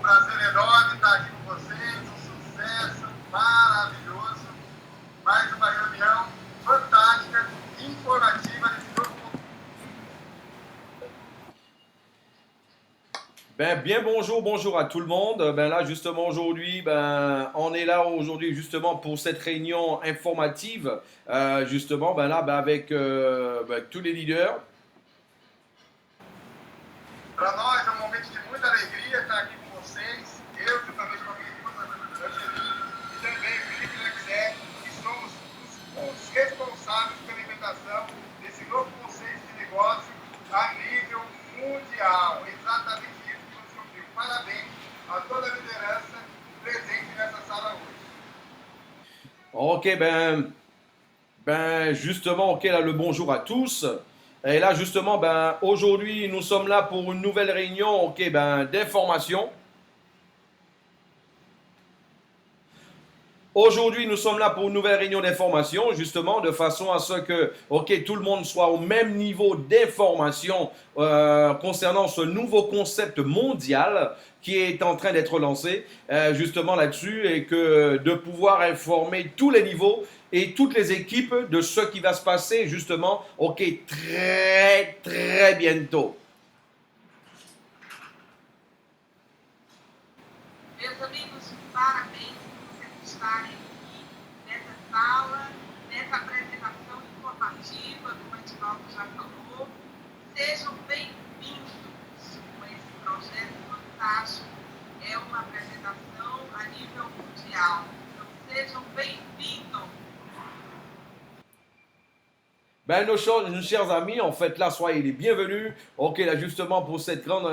prazer enorme estar aqui com vocês, um sucesso maravilhoso. Mais uma reunião fantástica, informativa nesse novo. Bien bonjour à tout le monde. Là justement aujourd'hui, on est là aujourd'hui justement pour cette réunion informative, justement avec tous les leaders. Para nós é um momento de muita alegria estar aqui com vocês. Eu, juntamente com a minha esposa, Angeline, e também Felipe Lexé, que somos os responsáveis pela implementação desse novo conceito de negócio a nível mundial. Exatamente isso que você ouviu. Parabéns a toda a liderança presente nessa sala hoje. Ok, justement, ok, là le bonjour à tous. Et là justement, aujourd'hui nous sommes là pour une nouvelle réunion, ok, d'information. Aujourd'hui, nous sommes là pour une nouvelle réunion d'information, justement, de façon à ce que, ok, tout le monde soit au même niveau d'information concernant ce nouveau concept mondial qui est en train d'être lancé, justement là-dessus, et que de pouvoir informer tous les niveaux et toutes les équipes de ce qui va se passer, justement, ok, très bientôt. Meus amigos, parabéns por vocês estarem aqui nessa sala, nessa apresentação informativa, como a Edivaldo já falou. Sejam bem-vindos com esse projeto fantástico. É uma apresentação a nível mundial. Então, sejam bem-vindos. Nos chers amis, en fait, là, soyez les bienvenus. Ok, là, justement, pour cette grande,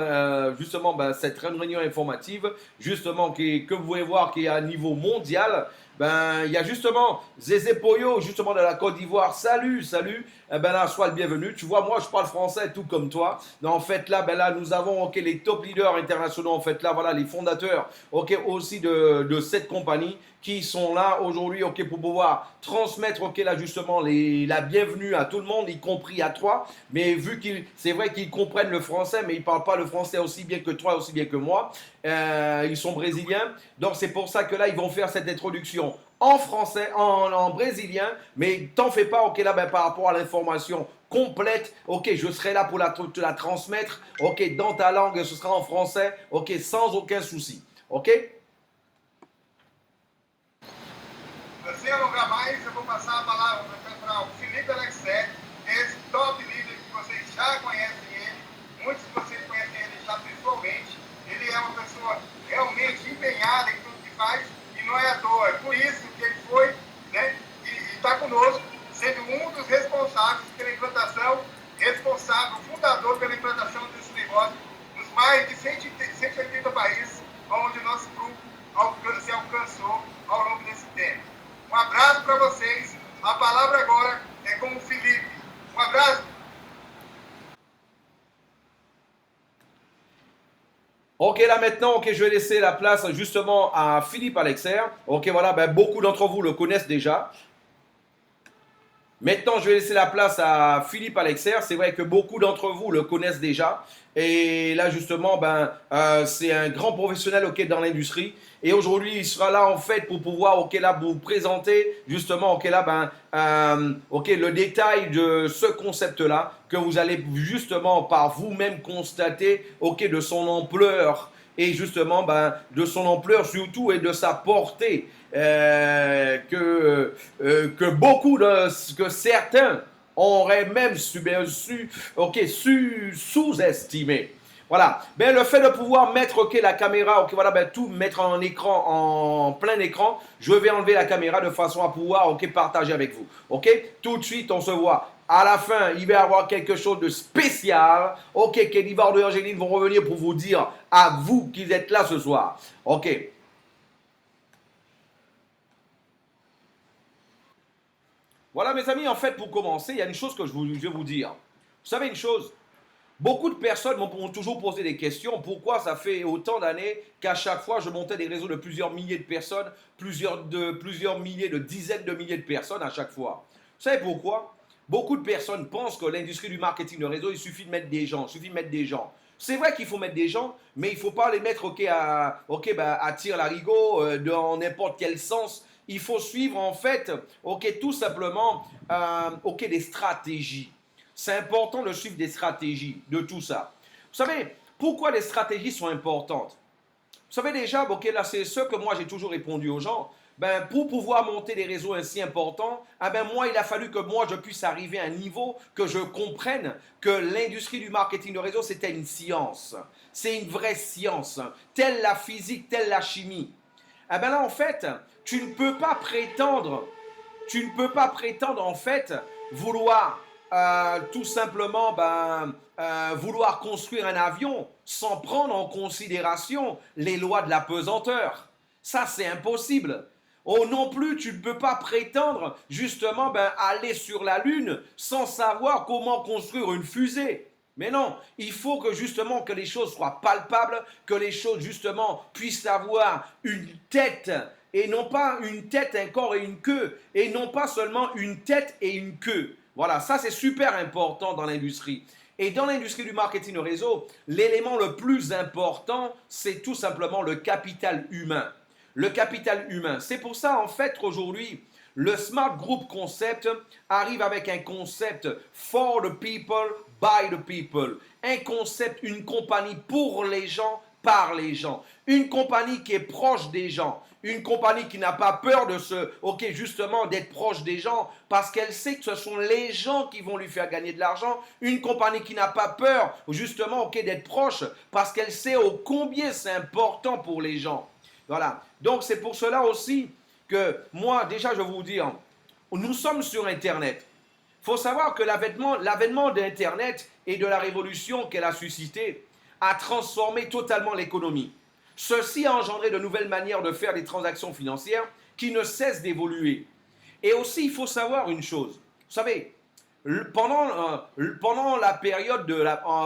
cette grande réunion informative, justement, que vous pouvez voir qui est à niveau mondial. Il y a justement Zézé Poyo, justement, de la Côte d'Ivoire. Salut. Là, sois le bienvenu. Tu vois, moi, je parle français, tout comme toi. Mais en fait, là, nous avons, ok, les top leaders internationaux, en fait, là, voilà, les fondateurs, ok, aussi de cette compagnie qui sont là aujourd'hui, ok, pour pouvoir transmettre, ok, là, justement, la bienvenue à tout le monde, y compris à toi. Mais vu c'est vrai qu'ils comprennent le français, mais ils ne parlent pas le français aussi bien que toi, aussi bien que moi. Ils sont brésiliens. Donc, c'est pour ça que là, ils vont faire cette introduction en français, en brésilien. Mais t'en fais pas, ok, là, par rapport à l'information complète, ok, je serai là pour te la transmettre, ok, dans ta langue, ce sera en français, ok, sans aucun souci, ok? Sem alongar mais, eu vou passar a palavra para o Felipe Alexé, esse top líder que vocês já conhecem ele, muitos de vocês conhecem ele já pessoalmente. Ele é uma pessoa realmente empenhada em tudo que faz e não é à toa. É por isso que ele foi, né, e está conosco, sendo um dos responsáveis pela implantação, responsável, fundador pela implantação desse negócio nos mais de 180 países onde o nosso grupo se alcançou ao longo desse tempo. Um abraço para vocês. A palavra agora é com o Felipe. Um abraço. Ok, là maintenant, ok, je vais laisser la place justement à Philippe Alexer. Ok, voilà, beaucoup d'entre vous le connaissent déjà. Maintenant, je vais laisser la place à Philippe Alexer. C'est vrai que beaucoup d'entre vous le connaissent déjà. Et là, justement, c'est un grand professionnel, ok, dans l'industrie. Et aujourd'hui, il sera là, en fait, pour pouvoir, ok, là, vous présenter, justement, ok, là, ok, le détail de ce concept-là, que vous allez, justement, par vous-même constater, ok, de son ampleur. Et justement, de son ampleur surtout et de sa portée. Que certains auraient même sous-estimé. Voilà. Le fait de pouvoir mettre, ok, la caméra, ok, voilà, tout mettre en écran, en plein écran, je vais enlever la caméra de façon à pouvoir, ok, partager avec vous. Ok. Tout de suite, on se voit. À la fin, il va y avoir quelque chose de spécial. Ok, qu'Edivaldo et Angeline vont revenir pour vous dire à vous qui êtes là ce soir. Ok. Voilà mes amis, en fait pour commencer, il y a une chose que je vais vous dire. Vous savez une chose, beaucoup de personnes m'ont toujours posé des questions. Pourquoi ça fait autant d'années qu'à chaque fois je montais des réseaux de plusieurs milliers de personnes, plusieurs milliers, de dizaines de milliers de personnes à chaque fois. Vous savez pourquoi? Beaucoup de personnes pensent que l'industrie du marketing de réseau, il suffit de mettre des gens, C'est vrai qu'il faut mettre des gens, mais il ne faut pas les mettre à tir larigot dans n'importe quel sens. Il faut suivre en fait tout simplement des stratégies. C'est important de suivre des stratégies de tout ça. Vous savez, pourquoi les stratégies sont importantes? Vous savez déjà, là c'est ce que moi j'ai toujours répondu aux gens. Ben, pour pouvoir monter des réseaux ainsi importants, moi, il a fallu que moi, je puisse arriver à un niveau que je comprenne que l'industrie du marketing de réseau, c'était une science. C'est une vraie science, telle la physique, telle la chimie. Là, en fait, tu ne peux pas prétendre, en fait, vouloir tout simplement vouloir construire un avion sans prendre en considération les lois de la pesanteur. Ça, c'est impossible. Oh non plus, tu ne peux pas prétendre justement aller sur la Lune sans savoir comment construire une fusée. Mais non, il faut que justement que les choses soient palpables, que les choses justement puissent avoir une tête et non pas une tête, un corps et une queue, et non pas seulement une tête et une queue. Voilà, ça c'est super important dans l'industrie. Et dans l'industrie du marketing de réseau, l'élément le plus important, c'est tout simplement le capital humain. Le capital humain. C'est pour ça, en fait, aujourd'hui, le Smart Group Concept arrive avec un concept for the people, by the people. Un concept, une compagnie pour les gens, par les gens. Une compagnie qui est proche des gens. Une compagnie qui n'a pas peur de justement d'être proche des gens parce qu'elle sait que ce sont les gens qui vont lui faire gagner de l'argent. Une compagnie qui n'a pas peur justement d'être proche parce qu'elle sait combien c'est important pour les gens. Voilà. Donc c'est pour cela aussi que moi, déjà, je vais vous dire, nous sommes sur Internet. Il faut savoir que l'avènement d'Internet et de la révolution qu'elle a suscité a transformé totalement l'économie. Ceci a engendré de nouvelles manières de faire des transactions financières qui ne cessent d'évoluer. Et aussi, il faut savoir une chose. Vous savez, pendant la période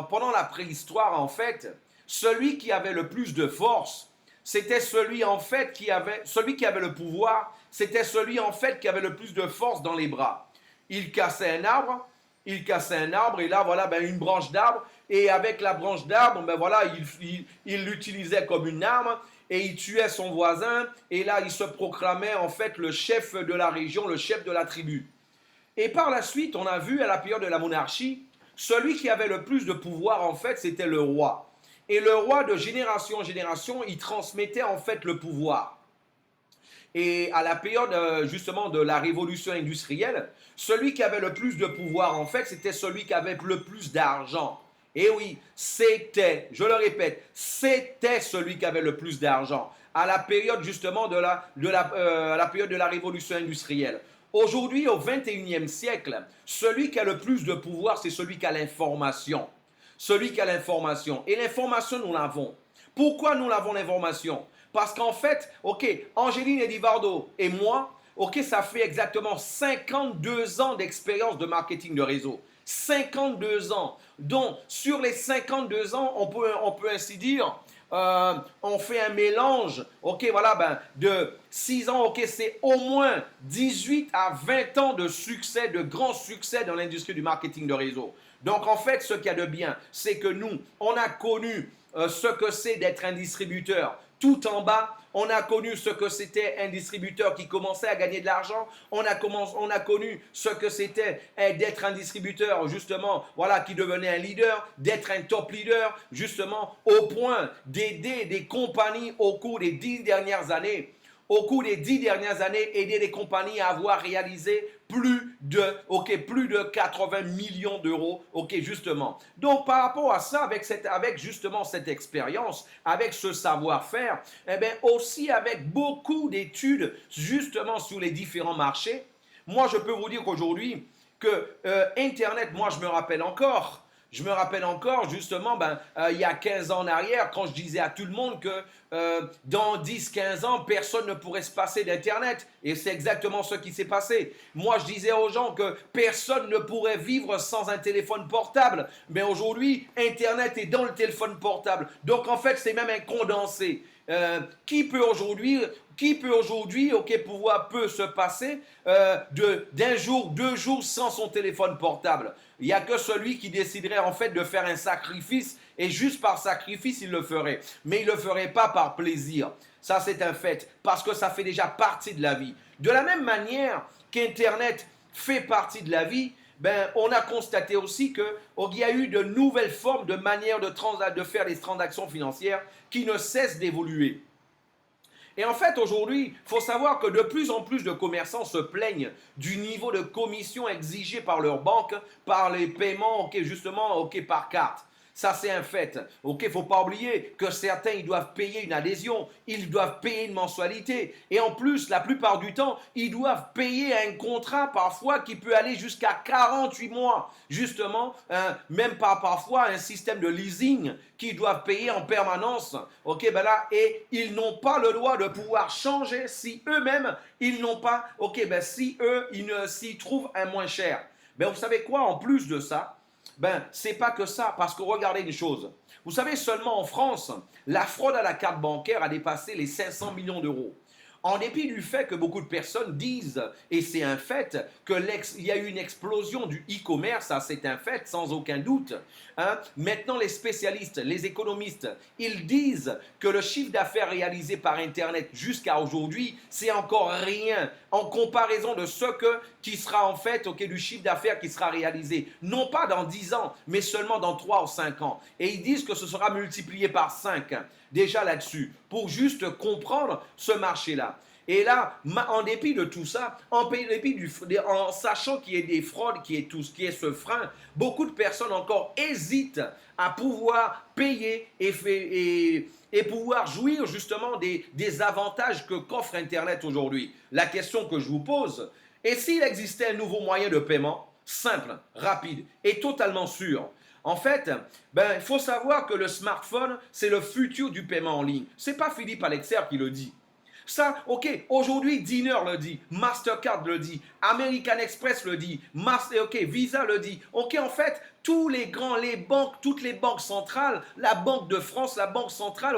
pendant la préhistoire, en fait, celui qui avait le plus de force, c'était celui en fait qui avait le pouvoir, c'était celui en fait qui avait le plus de force dans les bras. Il cassait un arbre et là voilà une branche d'arbre et avec la branche d'arbre il l'utilisait comme une arme et il tuait son voisin et là il se proclamait en fait le chef de la région, le chef de la tribu. Et par la suite, on a vu à la période de la monarchie, celui qui avait le plus de pouvoir en fait, c'était le roi. Et le roi, de génération en génération, il transmettait en fait le pouvoir. Et à la période justement de la révolution industrielle, celui qui avait le plus de pouvoir en fait, c'était celui qui avait le plus d'argent. Et oui, c'était, je le répète, c'était celui qui avait le plus d'argent à la période justement à la période de la révolution industrielle. Aujourd'hui, au 21e siècle, celui qui a le plus de pouvoir, c'est celui qui a l'information. Celui qui a l'information. Et l'information, nous l'avons. Pourquoi nous l'avons l'information? Parce qu'en fait, Angéline Edivardo et moi, ça fait exactement 52 ans d'expérience de marketing de réseau. 52 ans. Donc, sur les 52 ans, on peut ainsi dire, on fait un mélange, de 6 ans, c'est au moins 18 à 20 ans de succès, de grands succès dans l'industrie du marketing de réseau. Donc, en fait, ce qu'il y a de bien, c'est que nous, on a connu ce que c'est d'être un distributeur tout en bas. On a connu ce que c'était un distributeur qui commençait à gagner de l'argent. On a connu ce que c'était d'être un distributeur, justement, qui devenait un leader, d'être un top leader, justement, au point d'aider des compagnies au cours des 10 dernières années. Au cours des 10 dernières années, aider les compagnies à avoir réalisé plus de 80 millions d'euros, justement. Donc, par rapport à ça, avec justement cette expérience, avec ce savoir-faire, aussi avec beaucoup d'études, justement, sur les différents marchés, moi, je peux vous dire qu'aujourd'hui, que Internet, moi, je me rappelle encore, justement, il y a 15 ans en arrière, quand je disais à tout le monde que dans 10-15 ans, personne ne pourrait se passer d'Internet. Et c'est exactement ce qui s'est passé. Moi, je disais aux gens que personne ne pourrait vivre sans un téléphone portable. Mais aujourd'hui, Internet est dans le téléphone portable. Donc, en fait, c'est même un condensé. Qui peut aujourd'hui, peut se passer d'un jour, 2 jours sans son téléphone portable? Il n'y a que celui qui déciderait en fait de faire un sacrifice Et juste par sacrifice, il le ferait. Mais il ne le ferait pas par plaisir. Ça, c'est un fait. Parce que ça fait déjà partie de la vie. De la même manière qu'Internet fait partie de la vie, ben, on a constaté aussi qu'il y a eu de nouvelles formes de manières de faire les transactions financières qui ne cessent d'évoluer. Et en fait, aujourd'hui, il faut savoir que de plus en plus de commerçants se plaignent du niveau de commission exigé par leur banque, par les paiements, justement, par carte. Ça, c'est un fait. Il ne faut pas oublier que certains, ils doivent payer une adhésion, ils doivent payer une mensualité. Et en plus, la plupart du temps, ils doivent payer un contrat parfois qui peut aller jusqu'à 48 mois. Justement, même parfois un système de leasing qu'ils doivent payer en permanence. Et ils n'ont pas le droit de pouvoir changer si eux-mêmes, ils n'ont pas, si eux, s'y trouvent un moins cher. Mais vous savez quoi, en plus de ça, c'est pas que ça, parce que regardez une chose. Vous savez, seulement en France, la fraude à la carte bancaire a dépassé les 500 millions d'euros. En dépit du fait que beaucoup de personnes disent, et c'est un fait, qu'il y a eu une explosion du e-commerce, ça c'est un fait, sans aucun doute. Maintenant, les spécialistes, les économistes, ils disent que le chiffre d'affaires réalisé par Internet jusqu'à aujourd'hui, c'est encore rien en comparaison de ce qui sera en fait du chiffre d'affaires qui sera réalisé, non pas dans 10 ans, mais seulement dans 3 ou 5 ans. Et ils disent que ce sera multiplié par 5 déjà là-dessus, pour juste comprendre ce marché-là. Et là, en dépit de tout ça, en sachant qu'il y a des fraudes, qu'il y a tout ce qui est ce frein, beaucoup de personnes encore hésitent à pouvoir payer et pouvoir jouir justement des avantages qu'offre Internet aujourd'hui. La question que je vous pose, et s'il existait un nouveau moyen de paiement, simple, rapide et totalement sûr? En fait, il faut savoir que le smartphone, c'est le futur du paiement en ligne. Ce n'est pas Philippe Alexer qui le dit. Ça, aujourd'hui, Dinner le dit, Mastercard le dit, American Express le dit, Visa le dit. En fait, toutes les banques centrales, la Banque de France, la Banque centrale,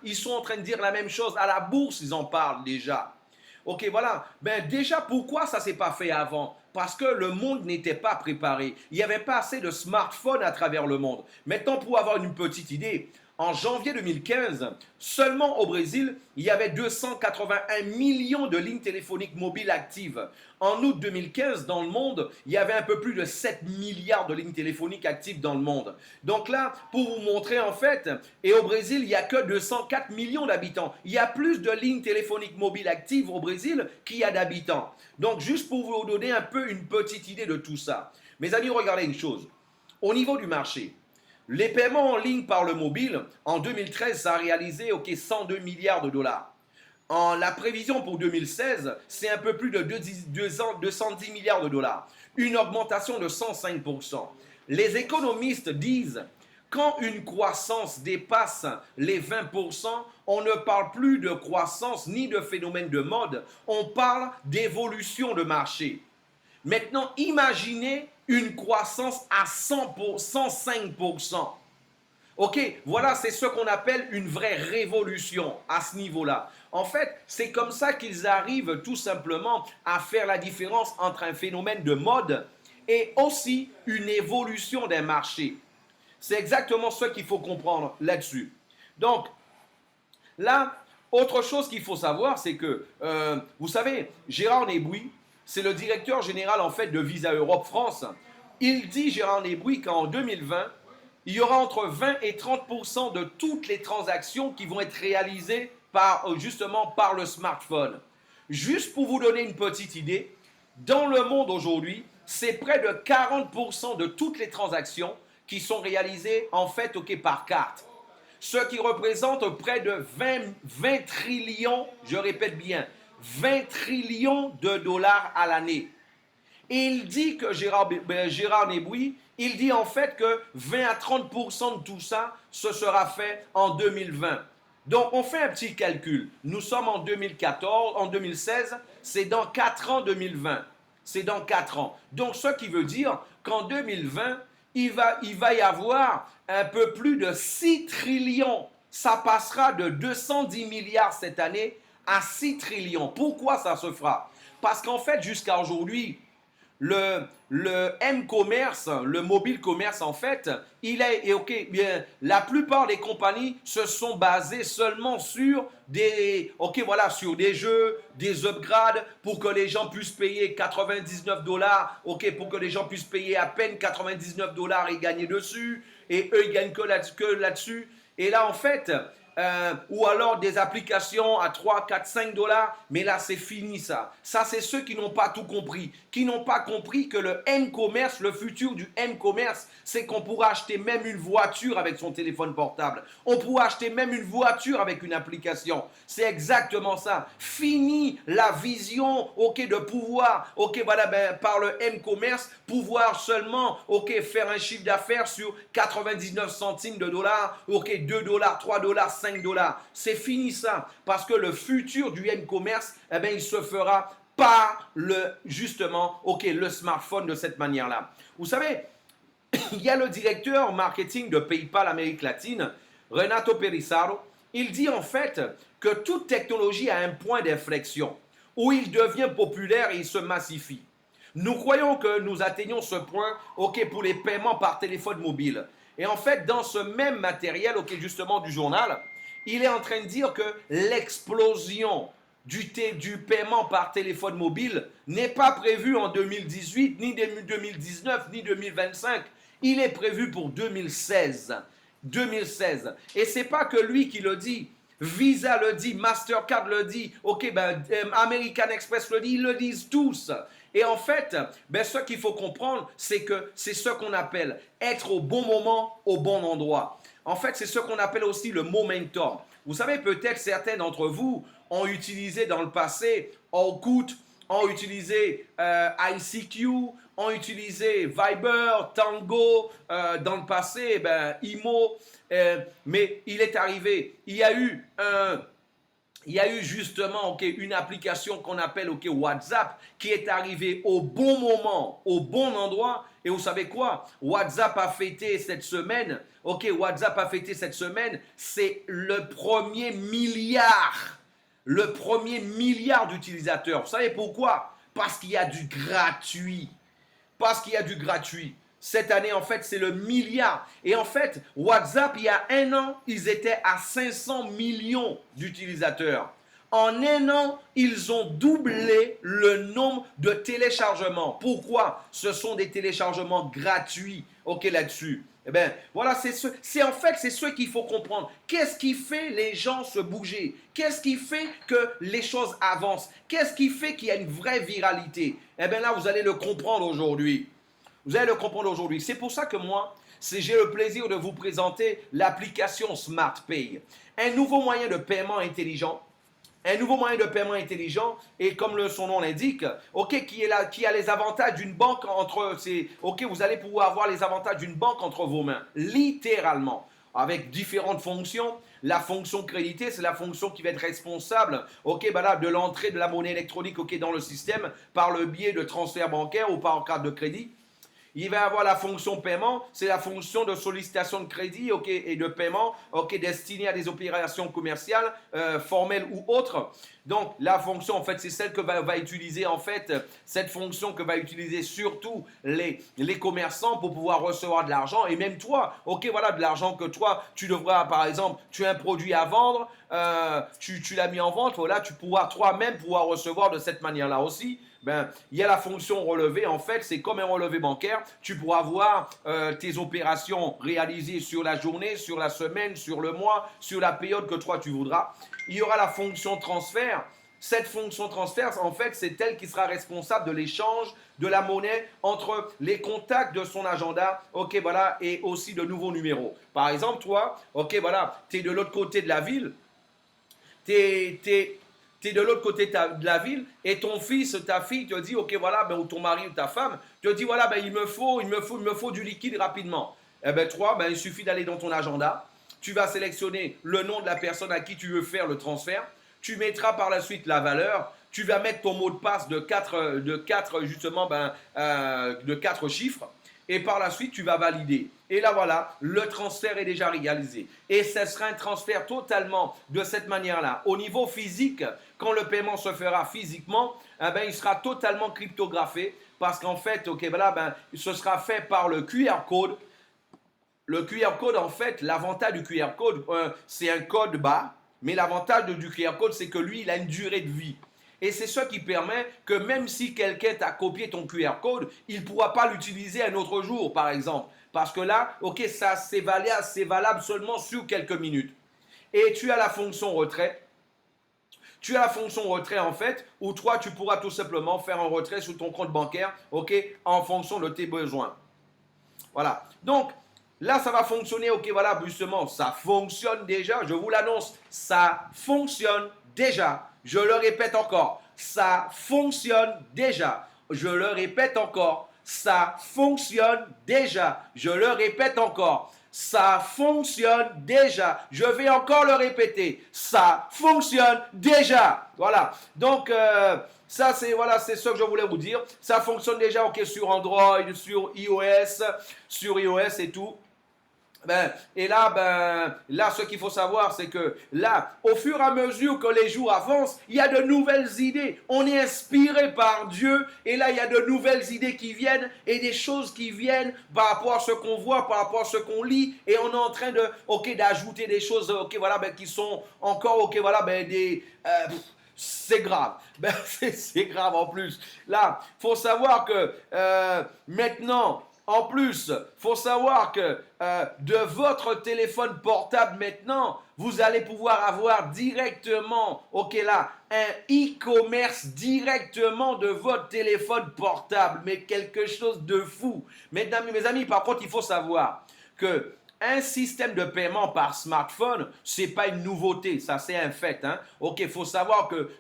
ils sont en train de dire la même chose. À la bourse, ils en parlent déjà. Déjà, pourquoi ça ne s'est pas fait avant? Parce que le monde n'était pas préparé. Il n'y avait pas assez de smartphones à travers le monde. Maintenant, pour avoir une petite idée, en janvier 2015, seulement au Brésil, il y avait 281 millions de lignes téléphoniques mobiles actives. En août 2015, dans le monde, il y avait un peu plus de 7 milliards de lignes téléphoniques actives dans le monde. Donc là, pour vous montrer en fait, et au Brésil, il n'y a que 204 millions d'habitants. Il y a plus de lignes téléphoniques mobiles actives au Brésil qu'il y a d'habitants. Donc juste pour vous donner un peu une petite idée de tout ça. Mes amis, regardez une chose. Au niveau du marché, les paiements en ligne par le mobile, en 2013, ça a réalisé 102 milliards de dollars. La prévision pour 2016, c'est un peu plus de 210 milliards de dollars. Une augmentation de 105%. Les économistes disent, quand une croissance dépasse les 20%, on ne parle plus de croissance ni de phénomène de mode, on parle d'évolution de marché. Maintenant, imaginez une croissance à 105%. Voilà, c'est ce qu'on appelle une vraie révolution à ce niveau-là. En fait, c'est comme ça qu'ils arrivent tout simplement à faire la différence entre un phénomène de mode et aussi une évolution d'un marché. C'est exactement ce qu'il faut comprendre là-dessus. Donc, là, autre chose qu'il faut savoir, c'est que, vous savez, Gérard Nébouy, c'est le directeur général en fait de Visa Europe France. Il dit, Gérard Nébouy, qu'en 2020, il y aura entre 20 et 30% de toutes les transactions qui vont être réalisées justement par le smartphone. Juste pour vous donner une petite idée, dans le monde aujourd'hui, c'est près de 40% de toutes les transactions qui sont réalisées en fait par carte. Ce qui représente près de 20 trillions, je répète bien, 20 trillions de dollars à l'année. Et il dit que Gérard Nébouy, il dit en fait que 20 à 30% de tout ça, ce sera fait en 2020. Donc on fait un petit calcul. Nous sommes en 2016, c'est dans 4 ans 2020. C'est dans 4 ans. Donc ce qui veut dire qu'en 2020, il va y avoir un peu plus de 6 trillions. Ça passera de 210 milliards cette année à 6 trillions. Pourquoi ça se fera? Parce qu'en fait, jusqu'à aujourd'hui, le M-commerce, le mobile commerce en fait, il est, et ok, bien, la plupart des compagnies se sont basées seulement sur des, ok, voilà, sur des jeux, des upgrades pour que les gens puissent payer 99 $, ok, pour que les gens puissent payer à peine 99 $ et gagner dessus, et eux ils gagnent que là-dessus. Et là en fait, ou alors des applications à 3, 4, 5 $, mais là c'est fini ça. Ça c'est ceux qui n'ont pas tout compris, qui n'ont pas compris que le M-commerce, le futur du M-commerce, c'est qu'on pourra acheter même une voiture avec son téléphone portable. On pourra acheter même une voiture avec une application. C'est exactement ça. Fini la vision, ok, de pouvoir, ok, voilà, ben, par le M-commerce, pouvoir seulement, ok, faire un chiffre d'affaires sur 99 centimes de dollars, ok, 2 $, 3 $, 5 $. C'est fini ça, parce que le futur du M-commerce, eh bien, il se fera par justement, ok, le smartphone de cette manière-là. Vous savez, il y a le directeur marketing de PayPal Amérique latine, Renato Perisaro. Il dit en fait que toute technologie a un point d'inflexion où il devient populaire et il se massifie. Nous croyons que nous atteignons ce point, ok, pour les paiements par téléphone mobile. Et en fait, dans ce même matériel, ok, justement du journal, il est en train de dire que l'explosion du paiement par téléphone mobile n'est pas prévue en 2018, ni 2019, ni 2025. Il est prévu pour 2016. 2016. Et c'est pas que lui qui le dit. Visa le dit, Mastercard le dit, ok, ben, American Express le dit, ils le disent tous. Et en fait, ben, ce qu'il faut comprendre, c'est que c'est ce qu'on appelle être au bon moment, au bon endroit. En fait, c'est ce qu'on appelle aussi le momentum. Vous savez, peut-être certains d'entre vous ont utilisé dans le passé Orkut, ont utilisé ICQ, ont utilisé Viber, Tango, dans le passé, ben, Imo, mais il est arrivé, il y a eu justement okay, une application qu'on appelle okay, WhatsApp qui est arrivée au bon moment, au bon endroit. Et vous savez quoi? WhatsApp a fêté cette semaine, c'est le premier milliard d'utilisateurs. Vous savez pourquoi? Parce qu'il y a du gratuit. Cette année, en fait, c'est le milliard. Et en fait, WhatsApp, il y a un an, ils étaient à 500 millions d'utilisateurs. En un an, ils ont doublé le nombre de téléchargements. Pourquoi? Ce sont des téléchargements gratuits, ok, là-dessus. Eh bien, voilà, c'est ce qu'il faut comprendre. Qu'est-ce qui fait les gens se bouger? Qu'est-ce qui fait que les choses avancent? Qu'est-ce qui fait qu'il y a une vraie viralité? Eh bien là, vous allez le comprendre aujourd'hui. C'est pour ça que moi, j'ai le plaisir de vous présenter l'application SmartPay. Un nouveau moyen de paiement intelligent. Et comme son nom l'indique, ok, qui a les avantages d'une banque vous allez pouvoir avoir les avantages d'une banque entre vos mains, littéralement, avec différentes fonctions. La fonction créditée, c'est la fonction qui va être responsable, ok, ben là, de l'entrée de la monnaie électronique, ok, dans le système par le biais de transfert bancaire ou par carte de crédit. Il va avoir la fonction paiement, c'est la fonction de sollicitation de crédit et de paiement destinée à des opérations commerciales, formelles ou autres. Donc la fonction, en fait, c'est celle que va utiliser, en fait, cette fonction que va utiliser surtout les commerçants pour pouvoir recevoir de l'argent. Et même toi, de l'argent que toi, tu devras, par exemple, tu as un produit à vendre, tu l'as mis en vente, voilà, tu pourras toi-même pouvoir recevoir de cette manière-là aussi. Ben, il y a la fonction relevé, en fait, c'est comme un relevé bancaire. Tu pourras voir tes opérations réalisées sur la journée, sur la semaine, sur le mois, sur la période que toi tu voudras. Il y aura la fonction transfert. Cette fonction transfert, en fait, c'est elle qui sera responsable de l'échange de la monnaie entre les contacts de son agenda, et aussi de nouveaux numéros. Par exemple, toi, tu es de l'autre côté de la ville, tu es de l'autre côté de la ville et ton fils, ta fille te dit, ou ton mari ou ta femme te dit, il me faut du liquide rapidement. Eh bien, toi, il suffit d'aller dans ton agenda, tu vas sélectionner le nom de la personne à qui tu veux faire le transfert, tu mettras par la suite la valeur, tu vas mettre ton mot de passe de 4 chiffres. Et par la suite, tu vas valider. Et là, voilà, le transfert est déjà réalisé. Et ce sera un transfert totalement de cette manière-là. Au niveau physique, quand le paiement se fera physiquement, il sera totalement cryptographié. parce qu'en fait, ok, voilà, ben, ce sera fait par le QR code. Le QR code, en fait, l'avantage du QR code, c'est un code bas, mais l'avantage du QR code, c'est que lui, il a une durée de vie. Et c'est ce qui permet que même si quelqu'un t'a copié ton QR code, il ne pourra pas l'utiliser un autre jour, par exemple. Parce que là, ok, ça c'est valable seulement sur quelques minutes. Et tu as la fonction retrait. Tu as la fonction retrait en fait, où toi tu pourras tout simplement faire un retrait sur ton compte bancaire, ok, en fonction de tes besoins. Voilà. Donc, là, ça va fonctionner, ok, voilà, justement, ça fonctionne déjà, je vous l'annonce, ça fonctionne déjà. Je le répète encore, ça fonctionne déjà. Je le répète encore, ça fonctionne déjà. Je le répète encore, ça fonctionne déjà. Je vais encore le répéter, ça fonctionne déjà. Voilà. Donc, ça, c'est voilà, c'est ce que je voulais vous dire. Ça fonctionne déjà, ok, sur Android, sur iOS et tout. Et là, ce qu'il faut savoir, c'est que là, au fur et à mesure que les jours avancent, il y a de nouvelles idées. On est inspiré par Dieu, et là, il y a de nouvelles idées qui viennent, et des choses qui viennent par rapport à ce qu'on voit, par rapport à ce qu'on lit, et on est en train de, d'ajouter des choses, voilà, qui sont encore, voilà, c'est grave. C'est grave en plus. Là, faut savoir que maintenant, en plus, faut savoir que de votre téléphone portable maintenant, vous allez pouvoir avoir directement, ok là, un e-commerce directement de votre téléphone portable. Mais quelque chose de fou. Mesdames, mes amis, par contre, il faut savoir que un système de paiement par smartphone, c'est pas une nouveauté, ça c'est un fait. Hein. Ok, il faut savoir que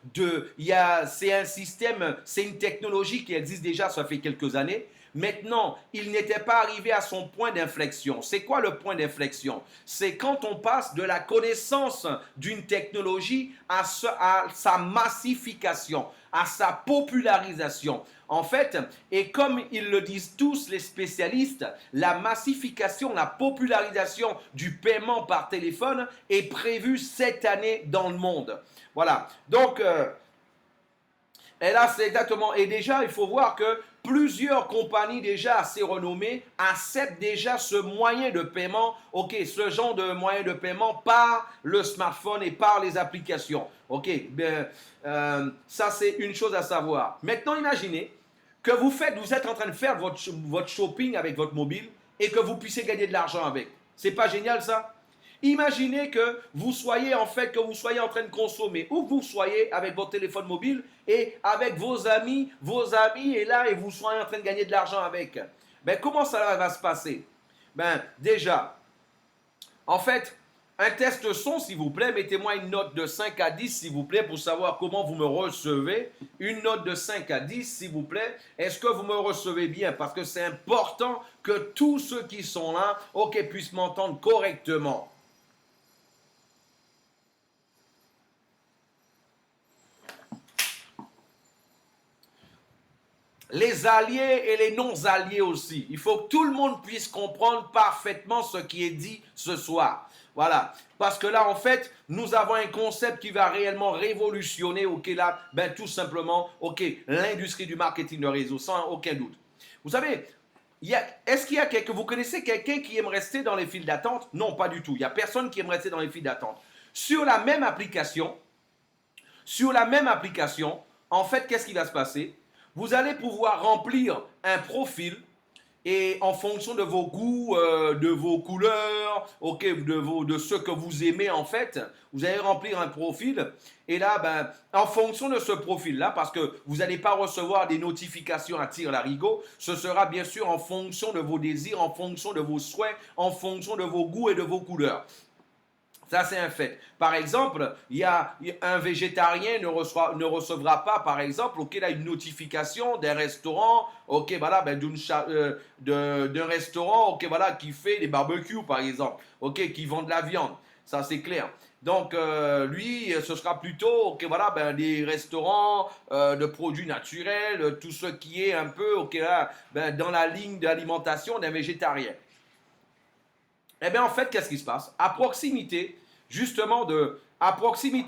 c'est un système, c'est une technologie qui existe déjà, ça fait quelques années. Maintenant, il n'était pas arrivé à son point d'inflexion. C'est quoi le point d'inflexion? C'est quand on passe de la connaissance d'une technologie à sa massification, à sa popularisation. En fait, et comme ils le disent tous les spécialistes, la massification, la popularisation du paiement par téléphone est prévue cette année dans le monde. Voilà. Donc, et là, c'est exactement. Et déjà, il faut voir que plusieurs compagnies déjà assez renommées acceptent déjà ce moyen de paiement, ok, ce genre de moyen de paiement par le smartphone et par les applications. Ok, ça c'est une chose à savoir. Maintenant, imaginez que vous êtes en train de faire votre shopping avec votre mobile et que vous puissiez gagner de l'argent avec. C'est pas génial ça? Imaginez que vous soyez en train de consommer ou que vous soyez avec votre téléphone mobile et avec vos amis et là et vous soyez en train de gagner de l'argent avec. Comment ça va se passer? Déjà, en fait, un test son, s'il vous plaît, mettez-moi une note de 5 à 10, s'il vous plaît, pour savoir comment vous me recevez. Une note de 5 à 10, s'il vous plaît. Est-ce que vous me recevez bien? Parce que c'est important que tous ceux qui sont là, puissent m'entendre correctement. Les alliés et les non-alliés aussi. Il faut que tout le monde puisse comprendre parfaitement ce qui est dit ce soir. Voilà. Parce que là, en fait, nous avons un concept qui va réellement révolutionner, tout simplement, l'industrie du marketing de réseau, sans aucun doute. Vous savez, vous connaissez quelqu'un qui aime rester dans les files d'attente? Non, pas du tout. Il n'y a personne qui aime rester dans les files d'attente. Sur la même application, en fait, qu'est-ce qui va se passer? Vous allez pouvoir remplir un profil et en fonction de vos goûts, de vos couleurs, de ce que vous aimez en fait, vous allez remplir un profil et là, en fonction de ce profil-là, parce que vous n'allez pas recevoir des notifications à tire-larigot, ce sera bien sûr en fonction de vos désirs, en fonction de vos souhaits, en fonction de vos goûts et de vos couleurs. Ça, c'est un fait. Par exemple, un végétarien ne recevra pas, par exemple, une notification d'un restaurant, d'un restaurant, qui fait des barbecues, par exemple, qui vend de la viande. Ça, c'est clair. Donc, lui, ce sera plutôt, des restaurants de produits naturels, tout ce qui est un peu, dans la ligne d'alimentation d'un végétarien. En fait, qu'est-ce qui se passe? À proximité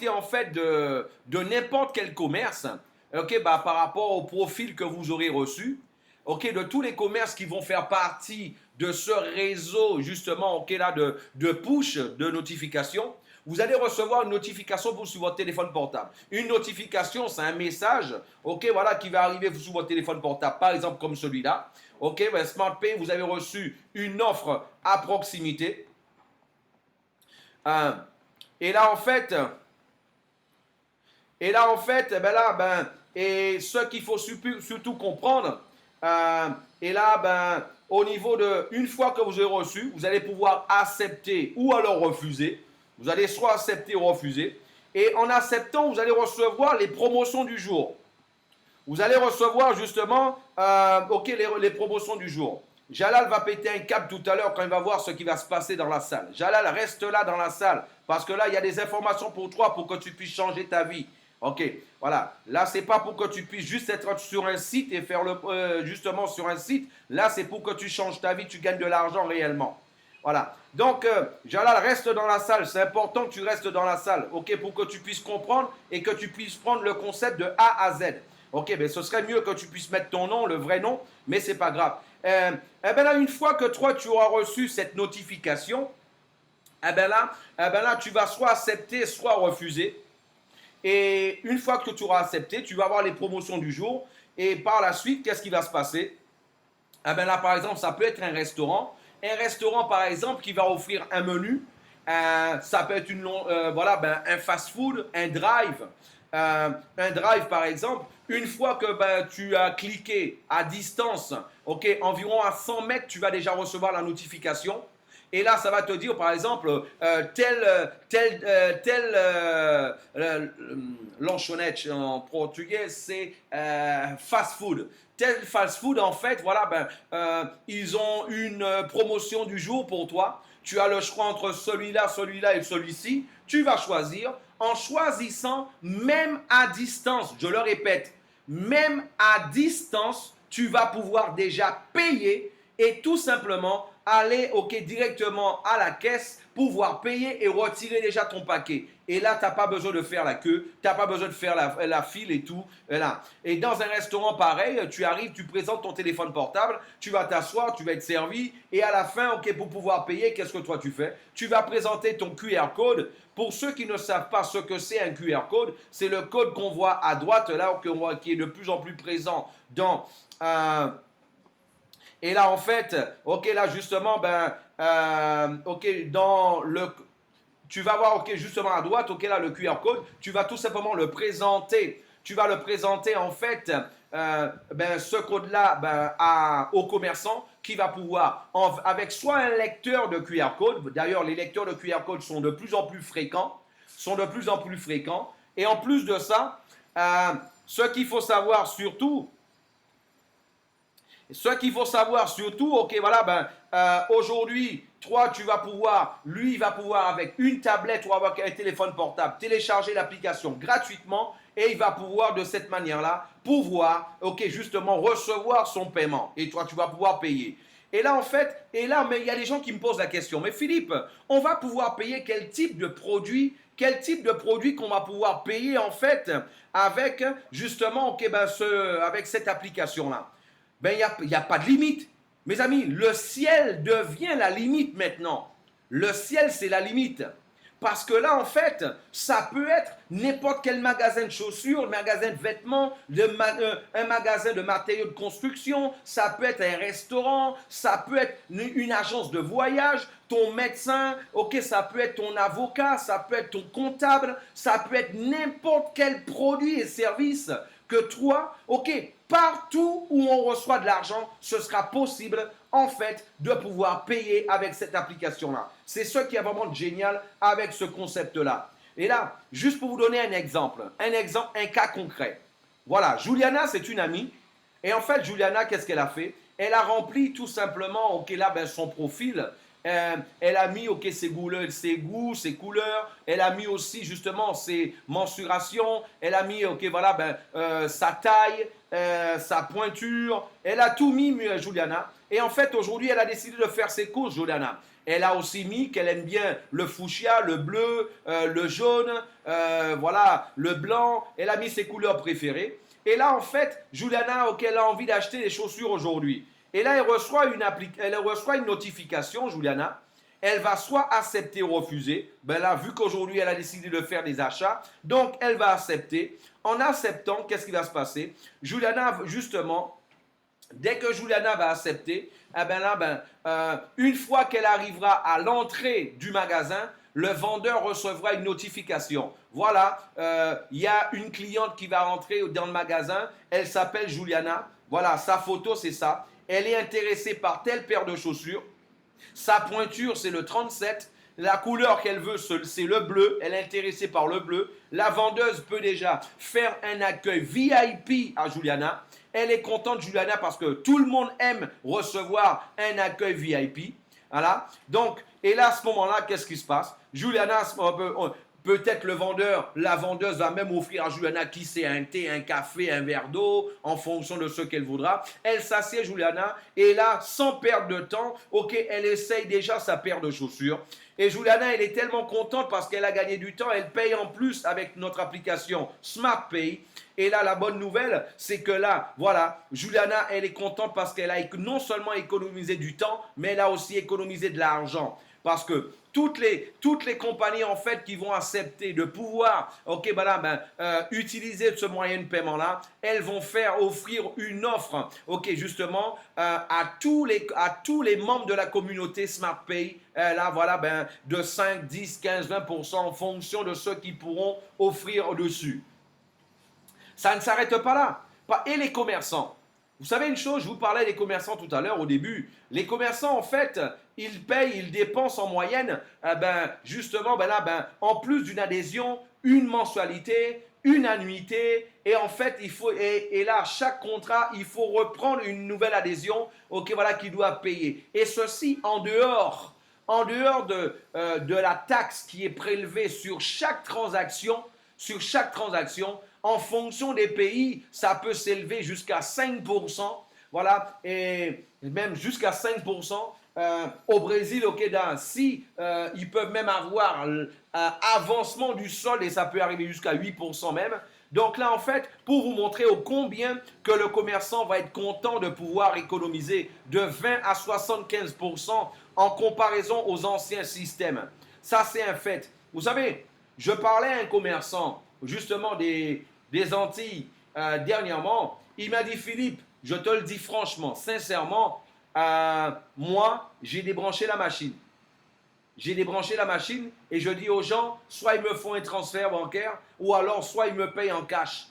en fait de n'importe quel commerce, par rapport au profil que vous aurez reçu, ok, de tous les commerces qui vont faire partie de ce réseau, justement, ok, là, de push, de notification, vous allez recevoir une notification sur votre téléphone portable. Une notification, c'est un message, ok, voilà, qui va arriver sur votre téléphone portable, par exemple comme celui-là. Ok, ben SmartPay, vous avez reçu une offre à proximité. Et là, en fait, et ce qu'il faut surtout comprendre, et là, au niveau de, une fois que vous avez reçu, vous allez pouvoir accepter ou alors refuser. Vous allez soit accepter ou refuser. Et en acceptant, vous allez recevoir les promotions du jour. Vous allez recevoir justement les promotions du jour. Jalal va péter un câble tout à l'heure quand il va voir ce qui va se passer dans la salle. Jalal, reste là dans la salle parce que là, il y a des informations pour toi pour que tu puisses changer ta vie. Ok, voilà. Là, c'est pas pour que tu puisses juste être sur un site et faire justement sur un site. Là, c'est pour que tu changes ta vie, tu gagnes de l'argent réellement. Voilà. Donc, Jalal, reste dans la salle. C'est important que tu restes dans la salle, ok, pour que tu puisses comprendre et que tu puisses prendre le concept de A à Z. Ok, ben ce serait mieux que tu puisses mettre ton nom, le vrai nom, mais c'est pas grave. Eh bien là, une fois que toi, tu auras reçu cette notification, eh bien là, tu vas soit accepter, soit refuser. Et une fois que tu auras accepté, tu vas avoir les promotions du jour. Et par la suite, qu'est-ce qui va se passer? Eh bien là, par exemple, ça peut être un restaurant. Un restaurant, par exemple, qui va offrir un menu. Ça peut être un fast-food, un drive. Un drive, par exemple. Une fois que tu as cliqué à distance, ok, environ à 100 mètres, tu vas déjà recevoir la notification. Et là, ça va te dire, par exemple, lanchonette en portugais, c'est fast food. Tel fast food, en fait, voilà, ils ont une promotion du jour pour toi. Tu as le choix entre celui-là, celui-là et celui-ci. Tu vas choisir en choisissant même à distance. Je le répète, même à distance, tu vas pouvoir déjà payer et tout simplement aller directement à la caisse, pouvoir payer et retirer déjà ton paquet. Et là, tu n'as pas besoin de faire la queue, tu n'as pas besoin de faire la file et tout. Là. Et dans un restaurant pareil, tu arrives, tu présentes ton téléphone portable, tu vas t'asseoir, tu vas être servi. Et à la fin, pour pouvoir payer, qu'est-ce que toi tu fais? Tu vas présenter ton QR code. Pour ceux qui ne savent pas ce que c'est un QR code, c'est le code qu'on voit à droite, là, qui est de plus en plus présent dans... Et là, en fait, ok, là, justement, tu vas voir, ok, justement à droite, ok, là, le QR code, tu vas tout simplement le présenter. Tu vas le présenter, en fait, ce code-là, au commerçant qui va pouvoir, avec soit un lecteur de QR code, d'ailleurs, les lecteurs de QR code sont de plus en plus fréquents, et en plus de ça, ce qu'il faut savoir surtout, ok, voilà, aujourd'hui, toi, lui, il va pouvoir avec une tablette ou avec un téléphone portable télécharger l'application gratuitement et il va pouvoir de cette manière-là justement recevoir son paiement et toi, tu vas pouvoir payer. Et là, en fait, mais il y a des gens qui me posent la question, mais Philippe, on va pouvoir payer quel type de produit qu'on va pouvoir payer en fait avec justement, avec cette application-là? Il n'y a pas de limite. Mes amis, le ciel devient la limite maintenant. Le ciel, c'est la limite. Parce que là, en fait, ça peut être n'importe quel magasin de chaussures, un magasin de vêtements, un magasin de matériaux de construction, ça peut être un restaurant, ça peut être une agence de voyage, ton médecin, ça peut être ton avocat, ça peut être ton comptable, ça peut être n'importe quel produit et service que toi, partout où on reçoit de l'argent, ce sera possible, en fait, de pouvoir payer avec cette application-là. C'est ce qui est vraiment génial avec ce concept-là. Et là, juste pour vous donner un exemple, un cas concret. Voilà, Juliana, c'est une amie. Et en fait, Juliana, qu'est-ce qu'elle a fait? Elle a rempli tout simplement, son profil. Elle a mis ses goûts, ses couleurs. Elle a mis aussi justement ses mensurations. Elle a mis sa taille, sa pointure. Elle a tout mis, Juliana. Et en fait, aujourd'hui, elle a décidé de faire ses courses, Juliana. Elle a aussi mis qu'elle aime bien le fuchsia, le bleu, le jaune, le blanc. Elle a mis ses couleurs préférées. Et là, en fait, Juliana, ok, elle a envie d'acheter des chaussures aujourd'hui. Et là, elle reçoit une notification, Juliana. Elle va soit accepter ou refuser. Ben là, vu qu'aujourd'hui, elle a décidé de faire des achats, donc elle va accepter. En acceptant, qu'est-ce qui va se passer? Juliana, justement, dès que Juliana va accepter, eh ben là, une fois qu'elle arrivera à l'entrée du magasin, le vendeur recevra une notification. Voilà, y a une cliente qui va rentrer dans le magasin. Elle s'appelle Juliana. Voilà, sa photo, c'est ça. Elle est intéressée par telle paire de chaussures. Sa pointure, c'est le 37. La couleur qu'elle veut, c'est le bleu. Elle est intéressée par le bleu. La vendeuse peut déjà faire un accueil VIP à Juliana. Elle est contente, Juliana, parce que tout le monde aime recevoir un accueil VIP. Voilà. Donc, et là, à ce moment-là, qu'est-ce qui se passe? Juliana, peut-être le vendeur, la vendeuse va même offrir à Juliana qui c'est un thé, un café, un verre d'eau, en fonction de ce qu'elle voudra. Elle s'assied, Juliana, et là, sans perdre de temps, ok, elle essaye déjà sa paire de chaussures. Et Juliana, elle est tellement contente parce qu'elle a gagné du temps. Elle paye en plus avec notre application Smart Pay. Et là, la bonne nouvelle, c'est que là, voilà, Juliana, elle est contente parce qu'elle a non seulement économisé du temps, mais elle a aussi économisé de l'argent. Parce que toutes les compagnies, en fait, qui vont accepter de pouvoir, ok, utiliser ce moyen de paiement-là, elles vont offrir une offre, ok, justement, à tous les membres de la communauté Smart Pay, là, voilà, de 5, 10, 15, 20% en fonction de ceux qui pourront offrir dessus. Ça ne s'arrête pas là. Et les commerçants. Vous savez une chose, je vous parlais des commerçants tout à l'heure au début. Les commerçants, en fait, ils payent, ils dépensent en moyenne, justement, en plus d'une adhésion, une mensualité, une annuité. Et en fait, et là, chaque contrat, il faut reprendre une nouvelle adhésion, ok, voilà, qu'ils doivent payer. Et ceci en dehors de la taxe qui est prélevée sur chaque transaction, en fonction des pays, ça peut s'élever jusqu'à 5%, voilà, et même jusqu'à 5%. Au Brésil, au Québec, ils peuvent même avoir avancement du solde et ça peut arriver jusqu'à 8% même. Donc là, en fait, pour vous montrer au combien que le commerçant va être content de pouvoir économiser de 20 à 75% en comparaison aux anciens systèmes. Ça, c'est un fait. Vous savez, je parlais à un commerçant, justement des Antilles, dernièrement. Il m'a dit, Philippe, je te le dis franchement, sincèrement, moi, j'ai débranché la machine. J'ai débranché la machine et je dis aux gens, soit ils me font un transfert bancaire ou alors soit ils me payent en cash.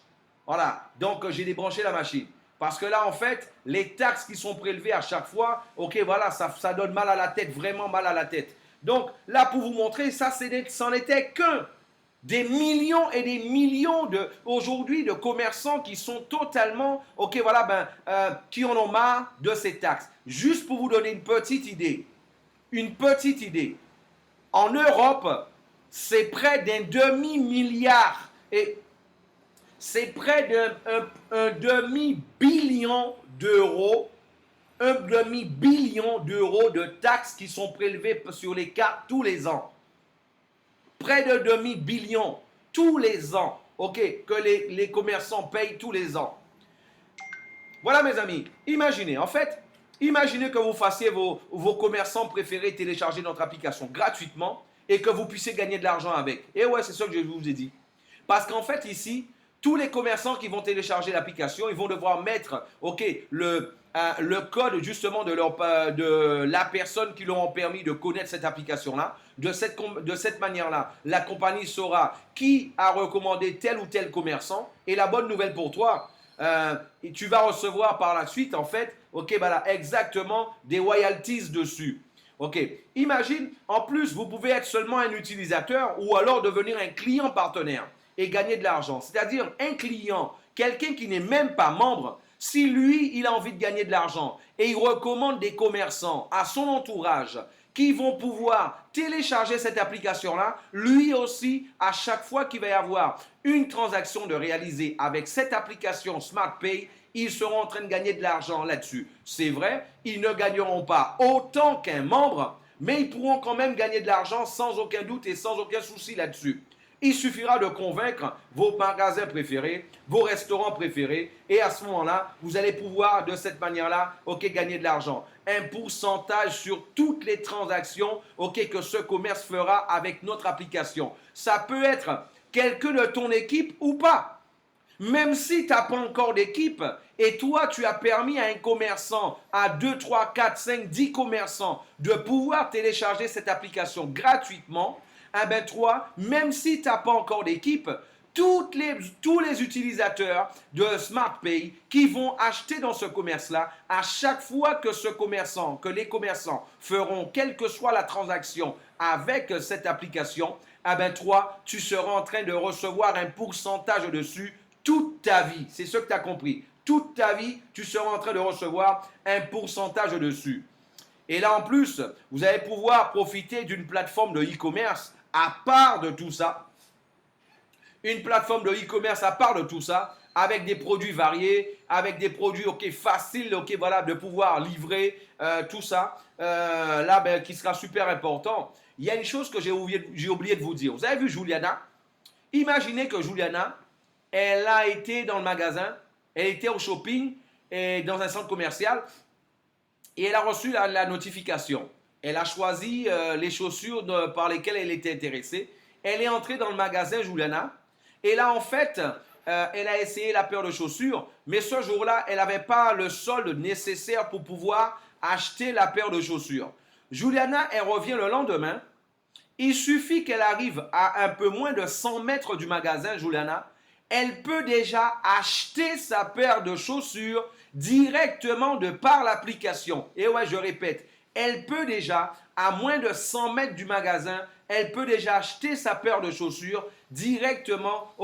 Voilà, donc j'ai débranché la machine. Parce que là, en fait, les taxes qui sont prélevées à chaque fois, ok, voilà, ça donne mal à la tête, vraiment mal à la tête. Donc là, pour vous montrer, ça, c'en était qu'un des millions et des millions aujourd'hui de commerçants qui sont totalement, ok, voilà, qui en ont marre de ces taxes. Juste pour vous donner une petite idée. En Europe, c'est près d'un demi-milliard et c'est près d'un demi-billion d'euros, un demi-billion d'euros de taxes qui sont prélevées sur les cartes tous les ans. Près de demi-billion tous les ans, ok, que les commerçants payent tous les ans. Voilà mes amis, imaginez que vous fassiez vos commerçants préférés télécharger notre application gratuitement et que vous puissiez gagner de l'argent avec. Et ouais, c'est ça que je vous ai dit. Parce qu'en fait ici, tous les commerçants qui vont télécharger l'application, ils vont devoir mettre, ok, le code justement de la personne qui leur a permis de connaître cette application-là. De cette manière-là, la compagnie saura qui a recommandé tel ou tel commerçant. Et la bonne nouvelle pour toi, tu vas recevoir par la suite, en fait, ok, exactement des royalties dessus. Ok, imagine, en plus, vous pouvez être seulement un utilisateur ou alors devenir un client partenaire et gagner de l'argent. C'est-à-dire un client, quelqu'un qui n'est même pas membre, si lui, il a envie de gagner de l'argent et il recommande des commerçants à son entourage qui vont pouvoir télécharger cette application-là, lui aussi, à chaque fois qu'il va y avoir une transaction de réaliser avec cette application Smart Pay, ils seront en train de gagner de l'argent là-dessus. C'est vrai, ils ne gagneront pas autant qu'un membre, mais ils pourront quand même gagner de l'argent sans aucun doute et sans aucun souci là-dessus. Il suffira de convaincre vos magasins préférés, vos restaurants préférés, et à ce moment-là, vous allez pouvoir de cette manière-là, gagner de l'argent. Un pourcentage sur toutes les transactions, que ce commerce fera avec notre application. Ça peut être quelqu'un de ton équipe ou pas. Même si tu n'as pas encore d'équipe et toi, tu as permis à un commerçant, à 2, 3, 4, 5, 10 commerçants de pouvoir télécharger cette application gratuitement, toi, même si tu n'as pas encore d'équipe, tous les utilisateurs de SmartPay qui vont acheter dans ce commerce-là, à chaque fois que les commerçants feront quelle que soit la transaction avec cette application, toi, tu seras en train de recevoir un pourcentage dessus toute ta vie. C'est ce que tu as compris. Toute ta vie, tu seras en train de recevoir un pourcentage dessus. Et là, en plus, vous allez pouvoir profiter d'une plateforme de e-commerce à part de tout ça. Une plateforme de e-commerce à part de tout ça, avec des produits variés, avec des produits faciles de pouvoir livrer, tout ça, qui sera super important. Il y a une chose que j'ai oublié de vous dire. Vous avez vu Juliana? Imaginez que Juliana, elle a été dans le magasin, elle était au shopping, et dans un centre commercial, et elle a reçu la notification. Elle a choisi les chaussures par lesquelles elle était intéressée. Elle est entrée dans le magasin Juliana, et là en fait, elle a essayé la paire de chaussures, mais ce jour-là, elle n'avait pas le solde nécessaire pour pouvoir acheter la paire de chaussures. Juliana, elle revient le lendemain. Il suffit qu'elle arrive à un peu moins de 100 mètres du magasin Juliana, elle peut déjà acheter sa paire de chaussures directement de par l'application. Et ouais, je répète, elle peut déjà, à moins de 100 mètres du magasin, elle peut déjà acheter sa paire de chaussures directement,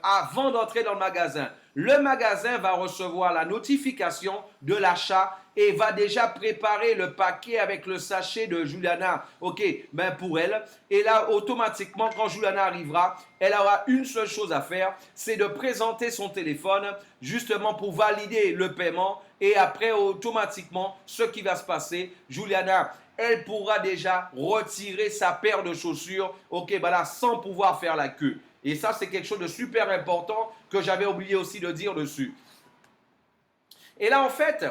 avant d'entrer dans le magasin. Le magasin va recevoir la notification de l'achat et va déjà préparer le paquet avec le sachet de Juliana, pour elle. Et là, automatiquement, quand Juliana arrivera, elle aura une seule chose à faire, c'est de présenter son téléphone justement pour valider le paiement. Et après, automatiquement, ce qui va se passer, Juliana, elle pourra déjà retirer sa paire de chaussures, sans pouvoir faire la queue. Et ça, c'est quelque chose de super important que j'avais oublié aussi de dire dessus. Et là, en fait,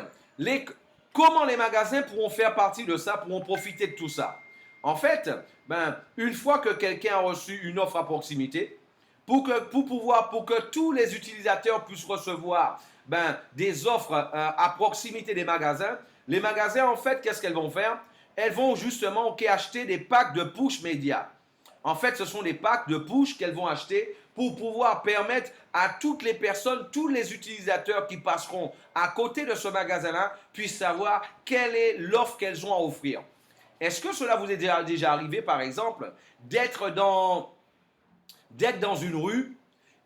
comment les magasins pourront faire partie de ça, pourront profiter de tout ça? En fait, une fois que quelqu'un a reçu une offre à proximité, pour que tous les utilisateurs puissent recevoir des offres à proximité des magasins, les magasins, en fait, qu'est-ce qu'elles vont faire? Elles vont justement acheter des packs de push média. En fait, ce sont des packs de push qu'elles vont acheter pour pouvoir permettre à toutes les personnes, tous les utilisateurs qui passeront à côté de ce magasin-là puissent savoir quelle est l'offre qu'elles ont à offrir. Est-ce que cela vous est déjà arrivé, par exemple, d'être dans une rue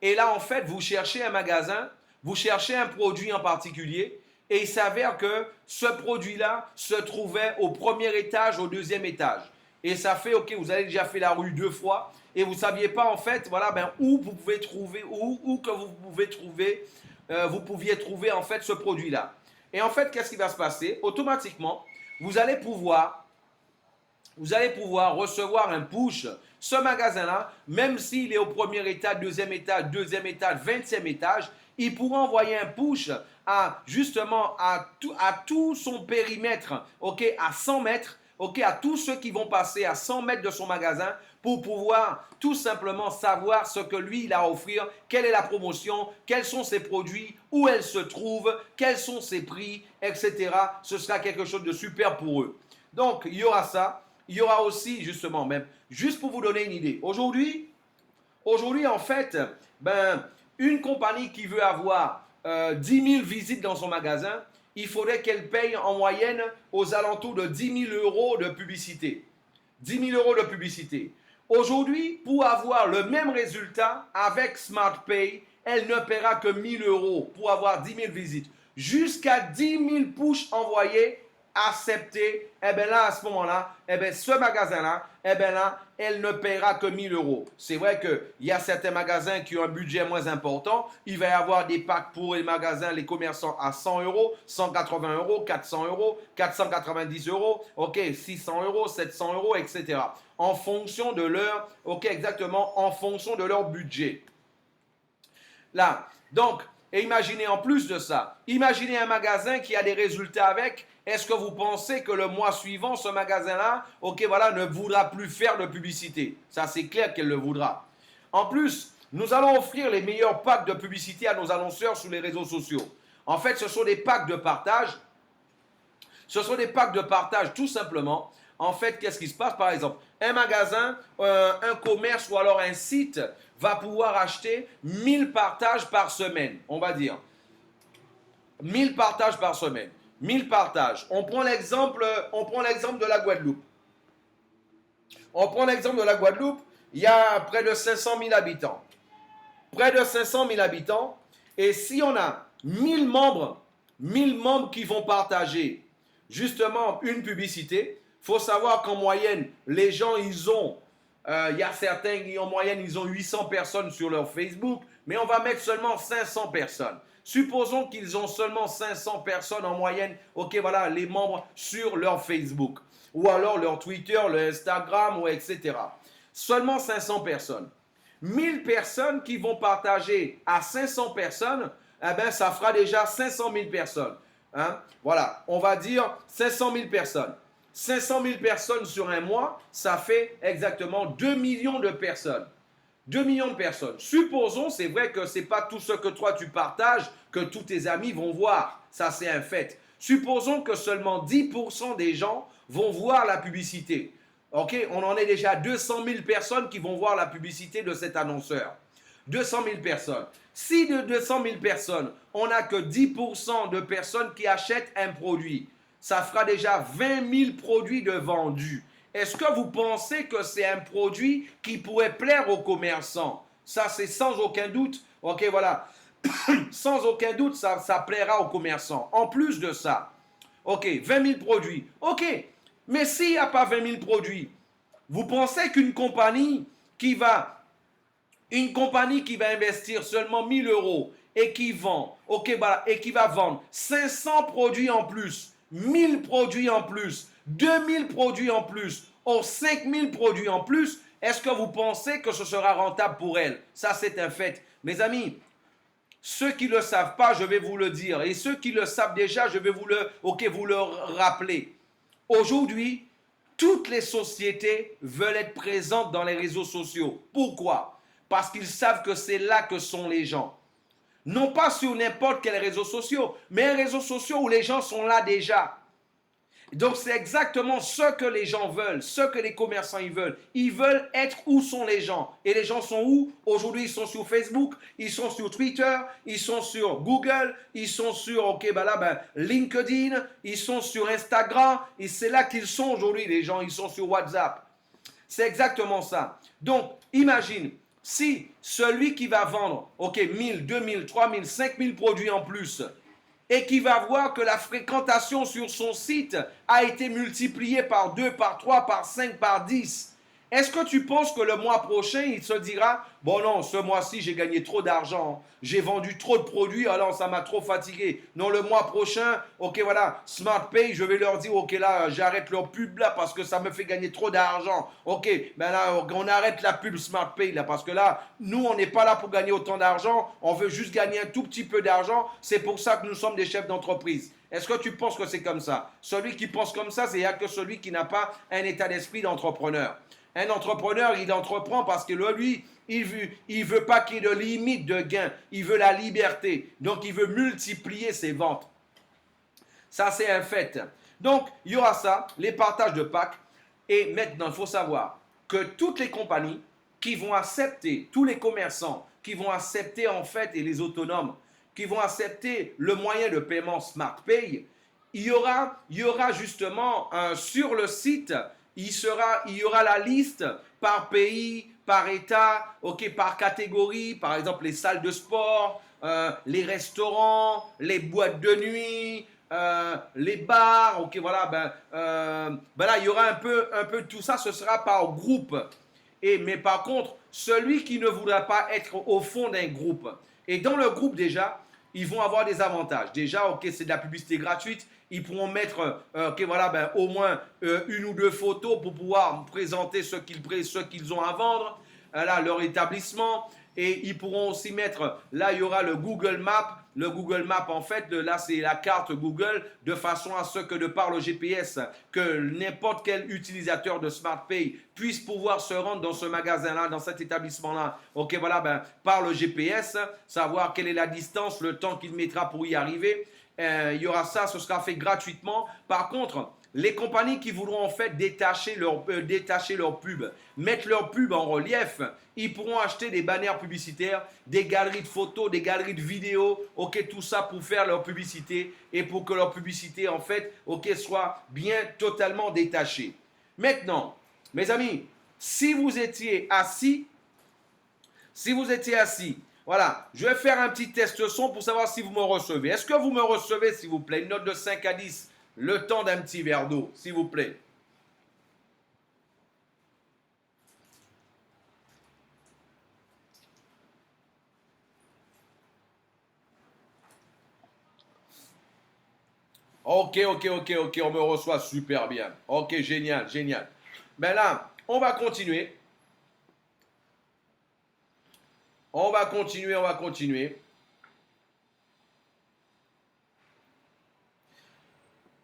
et là, en fait, vous cherchez un magasin, vous cherchez un produit en particulier et il s'avère que ce produit-là se trouvait au premier étage, au deuxième étage. Et ça fait, vous avez déjà fait la rue 2 fois et vous ne saviez pas en fait, où vous pouvez trouver, vous pouviez trouver en fait ce produit-là. Et en fait, qu'est-ce qui va se passer? Automatiquement, vous allez pouvoir recevoir un push. Ce magasin-là, même s'il est au premier étage, deuxième étage, 20e étage, il pourra envoyer un push à tout son périmètre, à 100 mètres, à tous ceux qui vont passer à 100 mètres de son magasin pour pouvoir tout simplement savoir ce que lui il a à offrir, quelle est la promotion, quels sont ses produits, où elle se trouve, quels sont ses prix, etc. Ce sera quelque chose de super pour eux. Donc, il y aura ça. Il y aura aussi, justement, même, juste pour vous donner une idée. Aujourd'hui, en fait, une compagnie qui veut avoir 10 000 visites dans son magasin, il faudrait qu'elle paye en moyenne aux alentours de 10 000 euros de publicité. 10 000 euros de publicité. Aujourd'hui, pour avoir le même résultat avec SmartPay, elle ne paiera que 1 000 euros pour avoir 10 000 visites. Jusqu'à 10 000 push envoyés, acceptés, là, à ce moment-là, ce magasin-là, elle ne paiera que 1 000 euros. C'est vrai qu'il y a certains magasins qui ont un budget moins important. Il va y avoir des packs pour les magasins, les commerçants à 100 euros, 180 euros, 400 euros, 490 euros, 600 euros, 700 euros, etc. en fonction de leur, ok, exactement, en fonction de leur budget. Là, donc, et imaginez en plus de ça, imaginez un magasin qui a des résultats avec. Est-ce que vous pensez que le mois suivant, ce magasin-là, ok, voilà, ne voudra plus faire de publicité? Ça, c'est clair qu'elle le voudra. En plus, nous allons offrir les meilleurs packs de publicité à nos annonceurs sur les réseaux sociaux. En fait, ce sont des packs de partage. Ce sont des packs de partage, tout simplement. En fait, qu'est-ce qui se passe? Par exemple, un magasin, un commerce ou alors un site va pouvoir acheter 1000 partages par semaine, on va dire. 1000 partages par semaine. 1000 partages. On prend l'exemple de la Guadeloupe. On prend l'exemple de la Guadeloupe, il y a près de 500 000 habitants. Près de 500 000 habitants. Et si on a 1000 membres qui vont partager justement une publicité, il faut savoir qu'en moyenne, les gens, il y a certains qui en moyenne, ils ont 800 personnes sur leur Facebook, mais on va mettre seulement 500 personnes. Supposons qu'ils ont seulement 500 personnes en moyenne, ok, voilà, les membres sur leur Facebook, ou alors leur Twitter, leur Instagram, ou etc. Seulement 500 personnes. 1000 personnes qui vont partager à 500 personnes, eh ben, ça fera déjà 500 000 personnes. Hein? Voilà, on va dire 500 000 personnes. 500 000 personnes sur un mois, ça fait exactement 2 millions de personnes. 2 millions de personnes. Supposons, c'est vrai que ce n'est pas tout ce que toi tu partages que tous tes amis vont voir. Ça, c'est un fait. Supposons que seulement 10% des gens vont voir la publicité. Ok, on en est déjà à 200 000 personnes qui vont voir la publicité de cet annonceur. 200 000 personnes. Si de 200 000 personnes, on n'a que 10% de personnes qui achètent un produit, ça fera déjà 20 000 produits de vendus. Est-ce que vous pensez que c'est un produit qui pourrait plaire aux commerçants? Ça, c'est sans aucun doute. Ok, voilà. Sans aucun doute, ça plaira aux commerçants. En plus de ça, ok, 20 000 produits. Ok, mais s'il n'y a pas 20 000 produits, vous pensez qu'une compagnie qui va investir seulement 1 000 euros et qui vend, ok, voilà, et qui va vendre 500 produits en plus, 1000 produits en plus, 2000 produits en plus, ou 5000 produits en plus, est-ce que vous pensez que ce sera rentable pour elle? Ça, c'est un fait. Mes amis, ceux qui ne le savent pas, je vais vous le dire. Et ceux qui le savent déjà, je vais vous le rappeler. Aujourd'hui, toutes les sociétés veulent être présentes dans les réseaux sociaux. Pourquoi? Parce qu'ils savent que c'est là que sont les gens. Non pas sur n'importe quel réseau social, mais un réseau social où les gens sont là déjà. Donc c'est exactement ce que les gens veulent, ce que les commerçants ils veulent. Ils veulent être où sont les gens. Et les gens sont où? Aujourd'hui, ils sont sur Facebook, ils sont sur Twitter, ils sont sur Google, ils sont sur LinkedIn, ils sont sur Instagram. Et c'est là qu'ils sont aujourd'hui, les gens. Ils sont sur WhatsApp. C'est exactement ça. Donc, imagine, si celui qui va vendre, 1000, 2000, 3000, 5000 produits en plus, et qui va voir que la fréquentation sur son site a été multipliée par 2, par 3, par 5, par 10. Est-ce que tu penses que le mois prochain, il se dira « Bon non, ce mois-ci, j'ai gagné trop d'argent, j'ai vendu trop de produits, alors ça m'a trop fatigué. Non, le mois prochain, ok, voilà, SmartPay, je vais leur dire, ok, là, j'arrête leur pub là parce que ça me fait gagner trop d'argent. Ok, ben là, on arrête la pub SmartPay là parce que là, nous, on n'est pas là pour gagner autant d'argent, on veut juste gagner un tout petit peu d'argent. C'est pour ça que nous sommes des chefs d'entreprise. » Est-ce que tu penses que c'est comme ça? Celui qui pense comme ça, c'est que celui qui n'a pas un état d'esprit d'entrepreneur. Un entrepreneur, il entreprend parce que lui, il veut pas qu'il y ait de limite de gain. Il veut la liberté. Donc, il veut multiplier ses ventes. Ça, c'est un fait. Donc, il y aura ça, les partages de packs. Et maintenant, il faut savoir que toutes les compagnies qui vont accepter, tous les commerçants qui vont accepter en fait, et les autonomes, qui vont accepter le moyen de paiement SmartPay, il y aura justement sur le site, il y aura la liste par pays, par État, par catégorie, par exemple les salles de sport, les restaurants, les boîtes de nuit, les bars, là il y aura un peu tout ça, ce sera par groupe. Mais par contre, celui qui ne voudra pas être au fond d'un groupe, et dans le groupe déjà, ils vont avoir des avantages. Déjà, c'est de la publicité gratuite Ils pourront mettre voilà, au moins une ou deux photos pour pouvoir présenter ce qu'ils ont à vendre, là, leur établissement. Et ils pourront aussi mettre, là, il y aura le Google Maps. Le Google Maps, en fait, là, c'est la carte Google, de façon à ce que, de par le GPS, que n'importe quel utilisateur de SmartPay puisse pouvoir se rendre dans ce magasin-là, dans cet établissement-là. Ok, voilà, par le GPS, savoir quelle est la distance, le temps qu'il mettra pour y arriver. Il y aura ça, ce sera fait gratuitement. Par contre, les compagnies qui voudront en fait détacher leur pub, mettre leur pub en relief, ils pourront acheter des bannières publicitaires, des galeries de photos, des galeries de vidéos, ok, tout ça pour faire leur publicité et pour que leur publicité en fait, ok, soit bien totalement détachée. Maintenant, mes amis, si vous étiez assis, voilà, je vais faire un petit test son pour savoir si vous me recevez. Est-ce que vous me recevez, s'il vous plaît? Une note de 5 à 10, le temps d'un petit verre d'eau, s'il vous plaît. Ok, on me reçoit super bien. Ok, génial. Ben là, on va continuer. On va continuer.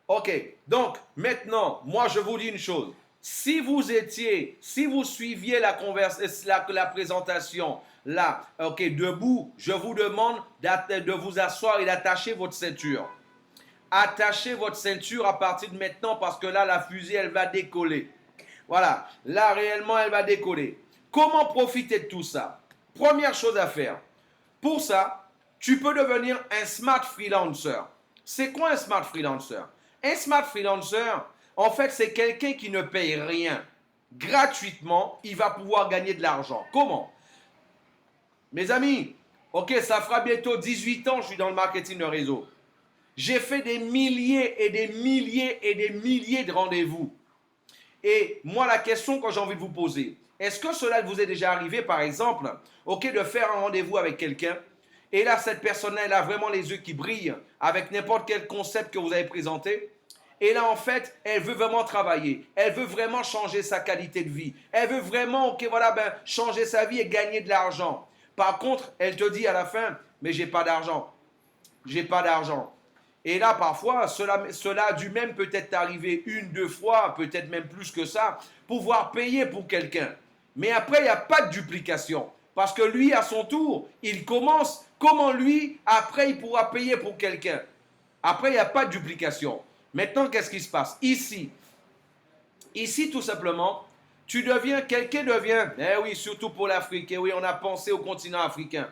Ok, donc maintenant, moi je vous dis une chose. Si vous suiviez la présentation là, ok, debout, je vous demande de vous asseoir et d'attacher votre ceinture. Attachez votre ceinture à partir de maintenant parce que là, la fusée, elle va décoller. Voilà, là réellement, elle va décoller. Comment profiter de tout ça? Première chose à faire. Pour ça, tu peux devenir un smart freelancer. C'est quoi un smart freelancer? Un smart freelancer, en fait, c'est quelqu'un qui ne paye rien. Gratuitement, il va pouvoir gagner de l'argent. Comment? Mes amis, ok, ça fera bientôt 18 ans que je suis dans le marketing de réseau. J'ai fait des milliers et des milliers et des milliers de rendez-vous. Et moi, la question que j'ai envie de vous poser, est-ce que cela vous est déjà arrivé, par exemple, ok, de faire un rendez-vous avec quelqu'un, et là, cette personne-là, elle a vraiment les yeux qui brillent avec n'importe quel concept que vous avez présenté, et là, en fait, elle veut vraiment travailler, elle veut vraiment changer sa qualité de vie, elle veut vraiment, ok, voilà, changer sa vie et gagner de l'argent. Par contre, elle te dit à la fin, mais j'ai pas d'argent, j'ai pas d'argent. Et là, parfois, cela a dû même peut-être arriver une, deux fois, peut-être même plus que ça, pouvoir payer pour quelqu'un. Mais après, il n'y a pas de duplication. Parce que lui, à son tour, il commence. Comment lui, après, il pourra payer pour quelqu'un? Après, il n'y a pas de duplication. Maintenant, qu'est-ce qui se passe? Ici, tout simplement, quelqu'un devient, eh oui, surtout pour l'Afrique, eh oui, on a pensé au continent africain.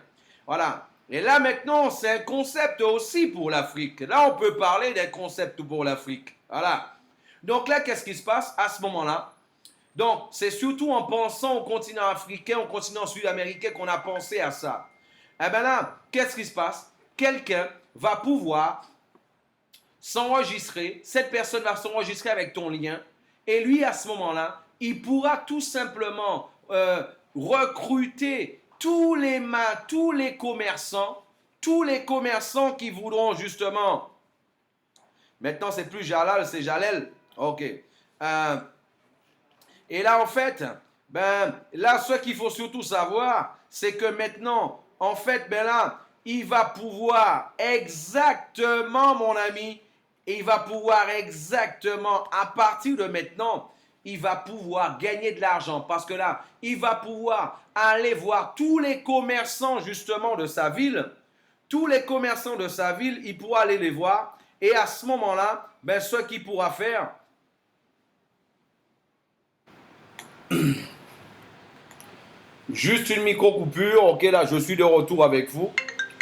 Voilà. Et là, maintenant, c'est un concept aussi pour l'Afrique. Là, on peut parler d'un concept pour l'Afrique. Voilà. Donc là, qu'est-ce qui se passe à ce moment-là? Donc, c'est surtout en pensant au continent africain, au continent sud-américain qu'on a pensé à ça. Eh bien là, qu'est-ce qui se passe? Quelqu'un va pouvoir s'enregistrer, cette personne va s'enregistrer avec ton lien, et lui, à ce moment-là, il pourra tout simplement recruter tous les commerçants qui voudront justement, maintenant c'est plus Jalal, c'est Jalel, ok. Et là en fait, là ce qu'il faut surtout savoir, c'est que maintenant, en fait, là, il va pouvoir exactement, mon ami, il va pouvoir exactement, à partir de maintenant, il va pouvoir gagner de l'argent parce que là, il va pouvoir aller voir tous les commerçants justement de sa ville. Tous les commerçants de sa ville, il pourra aller les voir. Et à ce moment-là, ce qu'il pourra faire, juste une micro-coupure. Ok, là, je suis de retour avec vous.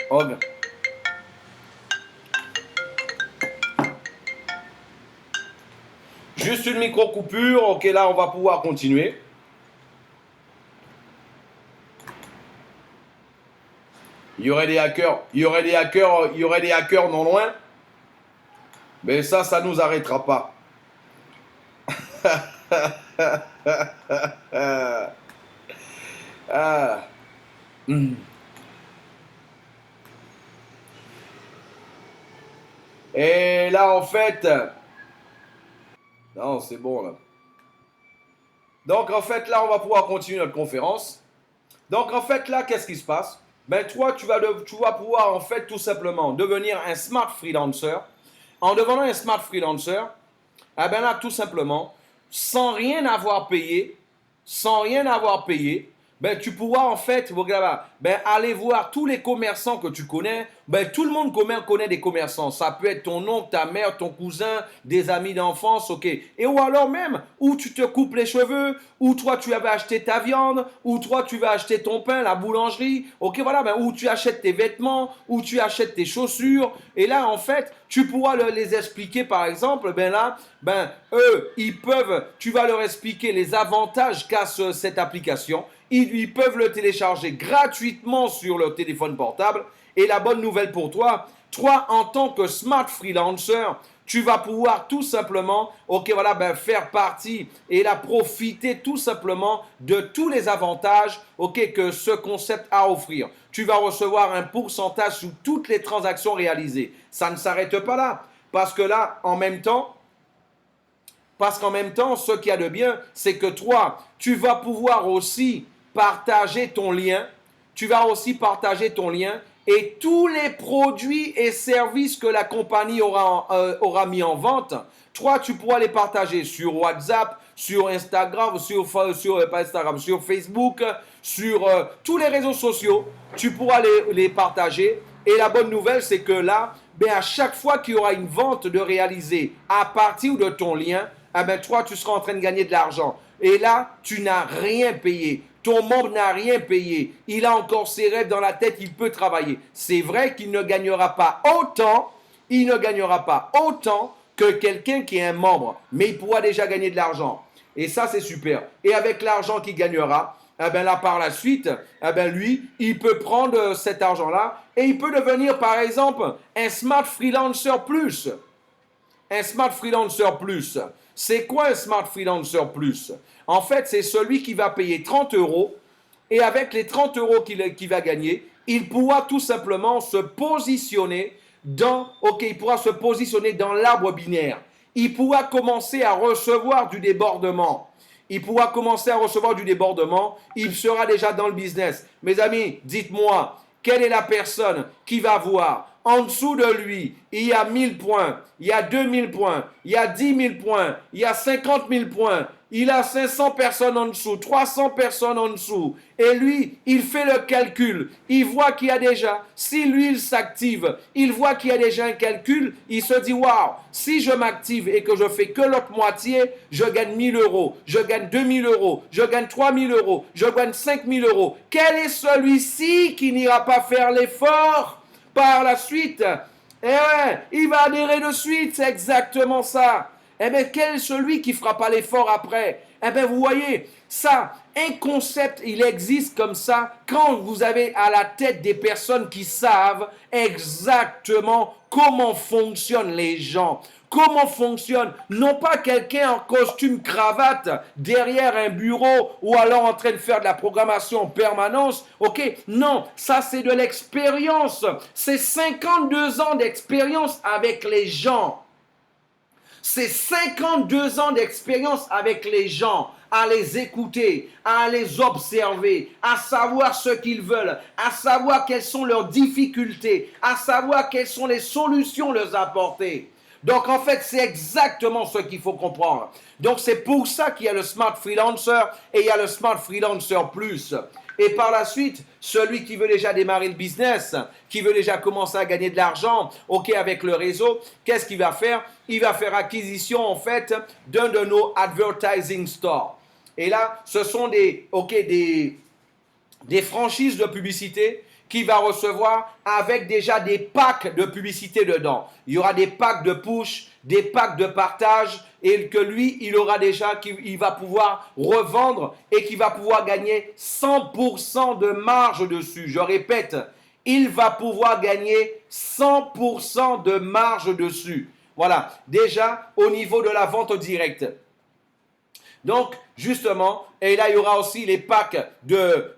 Okay. Juste une micro-coupure. Ok, là, on va pouvoir continuer. Il y aurait des hackers non loin. Mais ça nous arrêtera pas. Et là, en fait, non, c'est bon là. Donc, en fait, là, on va pouvoir continuer notre conférence. Donc, en fait, là, qu'est-ce qui se passe? Ben, toi, tu vas pouvoir, en fait, tout simplement devenir un smart freelancer. En devenant un smart freelancer, eh ben là, tout simplement, sans rien avoir payé, ben, tu pourras en fait, ben, aller voir tous les commerçants que tu connais. Ben, tout le monde connaît des commerçants. Ça peut être ton oncle, ta mère, ton cousin, des amis d'enfance, ok. Et ou alors même, où tu te coupes les cheveux, où toi tu avais acheté ta viande, où toi tu vas acheter ton pain, la boulangerie, ok, voilà, ben, où tu achètes tes vêtements, où tu achètes tes chaussures. Et là, en fait, tu pourras les expliquer, par exemple, ben là, ben, eux, tu vas leur expliquer les avantages qu'a cette application. Ils peuvent le télécharger gratuitement sur leur téléphone portable. Et la bonne nouvelle pour toi, en tant que smart freelancer, tu vas pouvoir tout simplement, ok, voilà, ben, faire partie et là, profiter tout simplement de tous les avantages, ok, que ce concept a à offrir. Tu vas recevoir un pourcentage sur toutes les transactions réalisées. Ça ne s'arrête pas là. Parce que là, en même temps, ce qu'il y a de bien, c'est que toi, tu vas pouvoir aussi partager ton lien. Tu vas aussi partager ton lien et tous les produits et services que la compagnie aura mis en vente, toi, tu pourras les partager sur WhatsApp, sur Instagram, sur Facebook, sur tous les réseaux sociaux. Tu pourras les partager. Et la bonne nouvelle, c'est que là, ben, à chaque fois qu'il y aura une vente de réaliser à partir de ton lien, eh ben, toi, tu seras en train de gagner de l'argent. Et là, tu n'as rien payé. Ton membre n'a rien payé. Il a encore ses rêves dans la tête, il peut travailler. C'est vrai qu'il ne gagnera pas autant, que quelqu'un qui est un membre, mais il pourra déjà gagner de l'argent. Et ça, c'est super. Et avec l'argent qu'il gagnera, eh ben là, par la suite, eh ben lui, il peut prendre cet argent-là et il peut devenir, par exemple, un Smart Freelancer Plus. Un Smart Freelancer Plus. C'est quoi un Smart Freelancer Plus? En fait, c'est celui qui va payer 30 euros et avec les 30 euros qu'il va gagner, il pourra tout simplement se positionner dans l'arbre binaire. Il pourra commencer à recevoir du débordement. Il sera déjà dans le business. Mes amis, dites-moi, quelle est la personne qui va voir en dessous de lui, il y a 1000 points, il y a 2000 points, il y a 10 000 points, il y a 50 000 points, il a 500 personnes en dessous, 300 personnes en dessous. Et lui, il fait le calcul. Il voit qu'il y a déjà, si lui, il s'active, il voit qu'il y a déjà un calcul, il se dit, waouh, si je m'active et que je fais que l'autre moitié, je gagne 1000 euros, je gagne 2000 euros, je gagne 3000 euros, je gagne 5000 euros. Quel est celui-ci qui n'ira pas faire l'effort par la suite? Eh ouais, il va adhérer de suite, c'est exactement ça. Eh bien, quel est celui qui ne fera pas l'effort après? Eh bien, vous voyez, ça, un concept, il existe comme ça quand vous avez à la tête des personnes qui savent exactement comment fonctionnent les gens. Comment fonctionne, non pas quelqu'un en costume cravate derrière un bureau ou alors en train de faire de la programmation en permanence, ok? Non, ça c'est de l'expérience. C'est 52 ans d'expérience avec les gens. C'est 52 ans d'expérience avec les gens, à les écouter, à les observer, à savoir ce qu'ils veulent, à savoir quelles sont leurs difficultés, à savoir quelles sont les solutions leur apporter. Donc, en fait, c'est exactement ce qu'il faut comprendre. Donc, c'est pour ça qu'il y a le Smart Freelancer et il y a le Smart Freelancer Plus. Et par la suite, celui qui veut déjà démarrer le business, qui veut déjà commencer à gagner de l'argent, ok, avec le réseau, qu'est-ce qu'il va faire? Il va faire acquisition, en fait, d'un de nos advertising stores. Et là, ce sont des franchises de publicité qui va recevoir avec déjà des packs de publicité dedans. Il y aura des packs de push, des packs de partage et que lui, il aura déjà, qu'il va pouvoir revendre et qu'il va pouvoir gagner 100% de marge dessus. Je répète, il va pouvoir gagner 100% de marge dessus. Voilà, déjà au niveau de la vente directe. Donc, justement, et là, il y aura aussi les packs de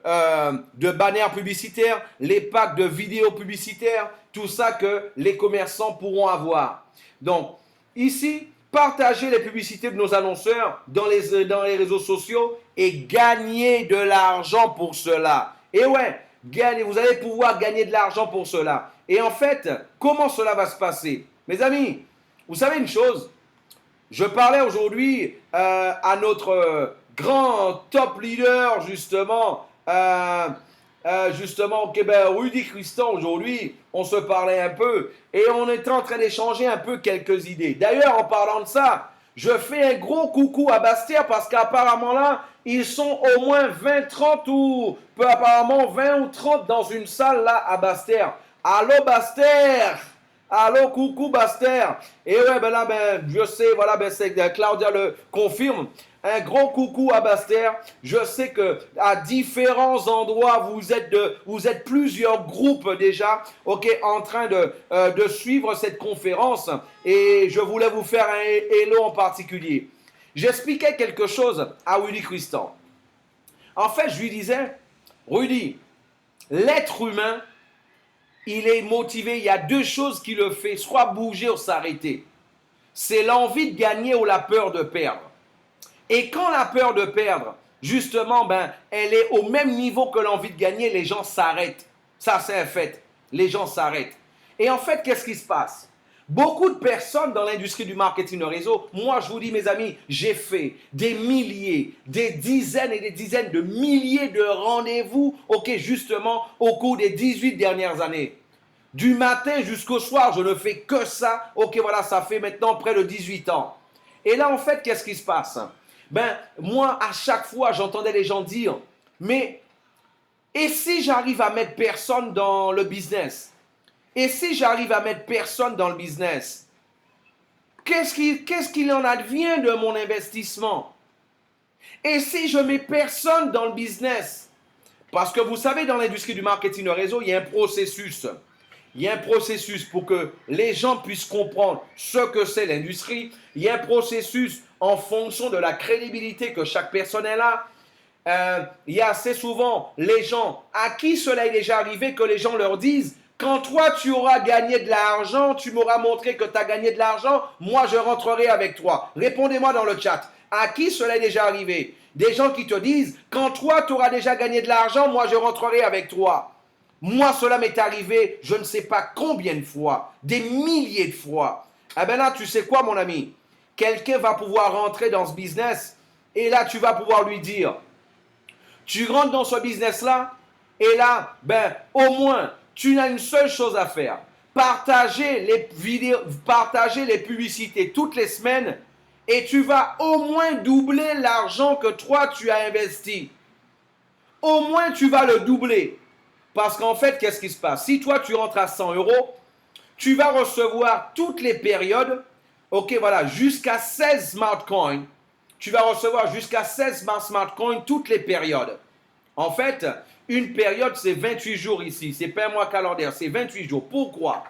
banners publicitaires, les packs de vidéos publicitaires, tout ça que les commerçants pourront avoir. Donc, ici, partagez les publicités de nos annonceurs dans les réseaux sociaux et gagnez de l'argent pour cela. Et ouais, vous allez pouvoir gagner de l'argent pour cela. Et en fait, comment cela va se passer? Mes amis, vous savez une chose? Je parlais aujourd'hui à notre grand top leader, justement, Rudy Christian, aujourd'hui, on se parlait un peu et on était en train d'échanger un peu quelques idées. D'ailleurs, en parlant de ça, je fais un gros coucou à Bastère parce qu'apparemment là, ils sont au moins 20, 30 ou apparemment 20 ou 30 dans une salle là à Bastère. Allô Bastère! Allô, coucou Bastère. Et ouais, ben là, je sais, voilà, c'est Claudia le confirme. Un gros coucou à Bastère. Je sais que à différents endroits, vous êtes plusieurs groupes déjà, ok, en train de suivre cette conférence. Et je voulais vous faire un hello en particulier. J'expliquais quelque chose à Rudy Christian. En fait, je lui disais, Rudy, l'être humain, il est motivé, il y a deux choses qui le fait, soit bouger ou s'arrêter. C'est l'envie de gagner ou la peur de perdre. Et quand la peur de perdre, justement, elle est au même niveau que l'envie de gagner, les gens s'arrêtent. Ça, c'est un fait. Les gens s'arrêtent. Et en fait, qu'est-ce qui se passe? Beaucoup de personnes dans l'industrie du marketing de réseau, moi je vous dis mes amis, j'ai fait des milliers, des dizaines et des dizaines de milliers de rendez-vous, ok, justement au cours des 18 dernières années. Du matin jusqu'au soir, je ne fais que ça, ok, voilà, ça fait maintenant près de 18 ans. Et là en fait, qu'est-ce qui se passe? Moi à chaque fois, j'entendais les gens dire, mais et si j'arrive à mettre personne dans le business? Et si j'arrive à mettre personne dans le business, qu'est-ce qu'il en advient de mon investissement? Et si je mets personne dans le business? Parce que vous savez, dans l'industrie du marketing de réseau, il y a un processus. Il y a un processus pour que les gens puissent comprendre ce que c'est l'industrie. Il y a un processus en fonction de la crédibilité que chaque personne est là. Il y a assez souvent les gens à qui cela est déjà arrivé que les gens leur disent: quand toi, tu auras gagné de l'argent, tu m'auras montré que tu as gagné de l'argent, moi, je rentrerai avec toi. Répondez-moi dans le chat. À qui cela est déjà arrivé? Des gens qui te disent: quand toi, tu auras déjà gagné de l'argent, moi, je rentrerai avec toi. Moi, cela m'est arrivé, je ne sais pas combien de fois, des milliers de fois. Eh bien là, tu sais quoi, mon ami? Quelqu'un va pouvoir rentrer dans ce business et là, tu vas pouvoir lui dire: tu rentres dans ce business-là et là, au moins, tu n'as une seule chose à faire. Partager les vidéos, partager les publicités toutes les semaines et tu vas au moins doubler l'argent que toi tu as investi. Au moins tu vas le doubler. Parce qu'en fait, qu'est-ce qui se passe? Si toi tu rentres à 100 euros, tu vas recevoir toutes les périodes, ok, voilà, jusqu'à 16 smart coins. Tu vas recevoir jusqu'à 16 smart coins toutes les périodes. En fait, une période, c'est 28 jours ici. Ce n'est pas un mois calendaire, c'est 28 jours. Pourquoi?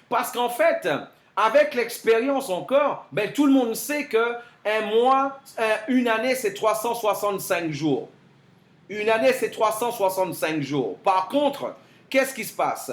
Parce qu'en fait, avec l'expérience encore, tout le monde sait qu'un mois, une année, c'est 365 jours. Une année, c'est 365 jours. Par contre, qu'est-ce qui se passe?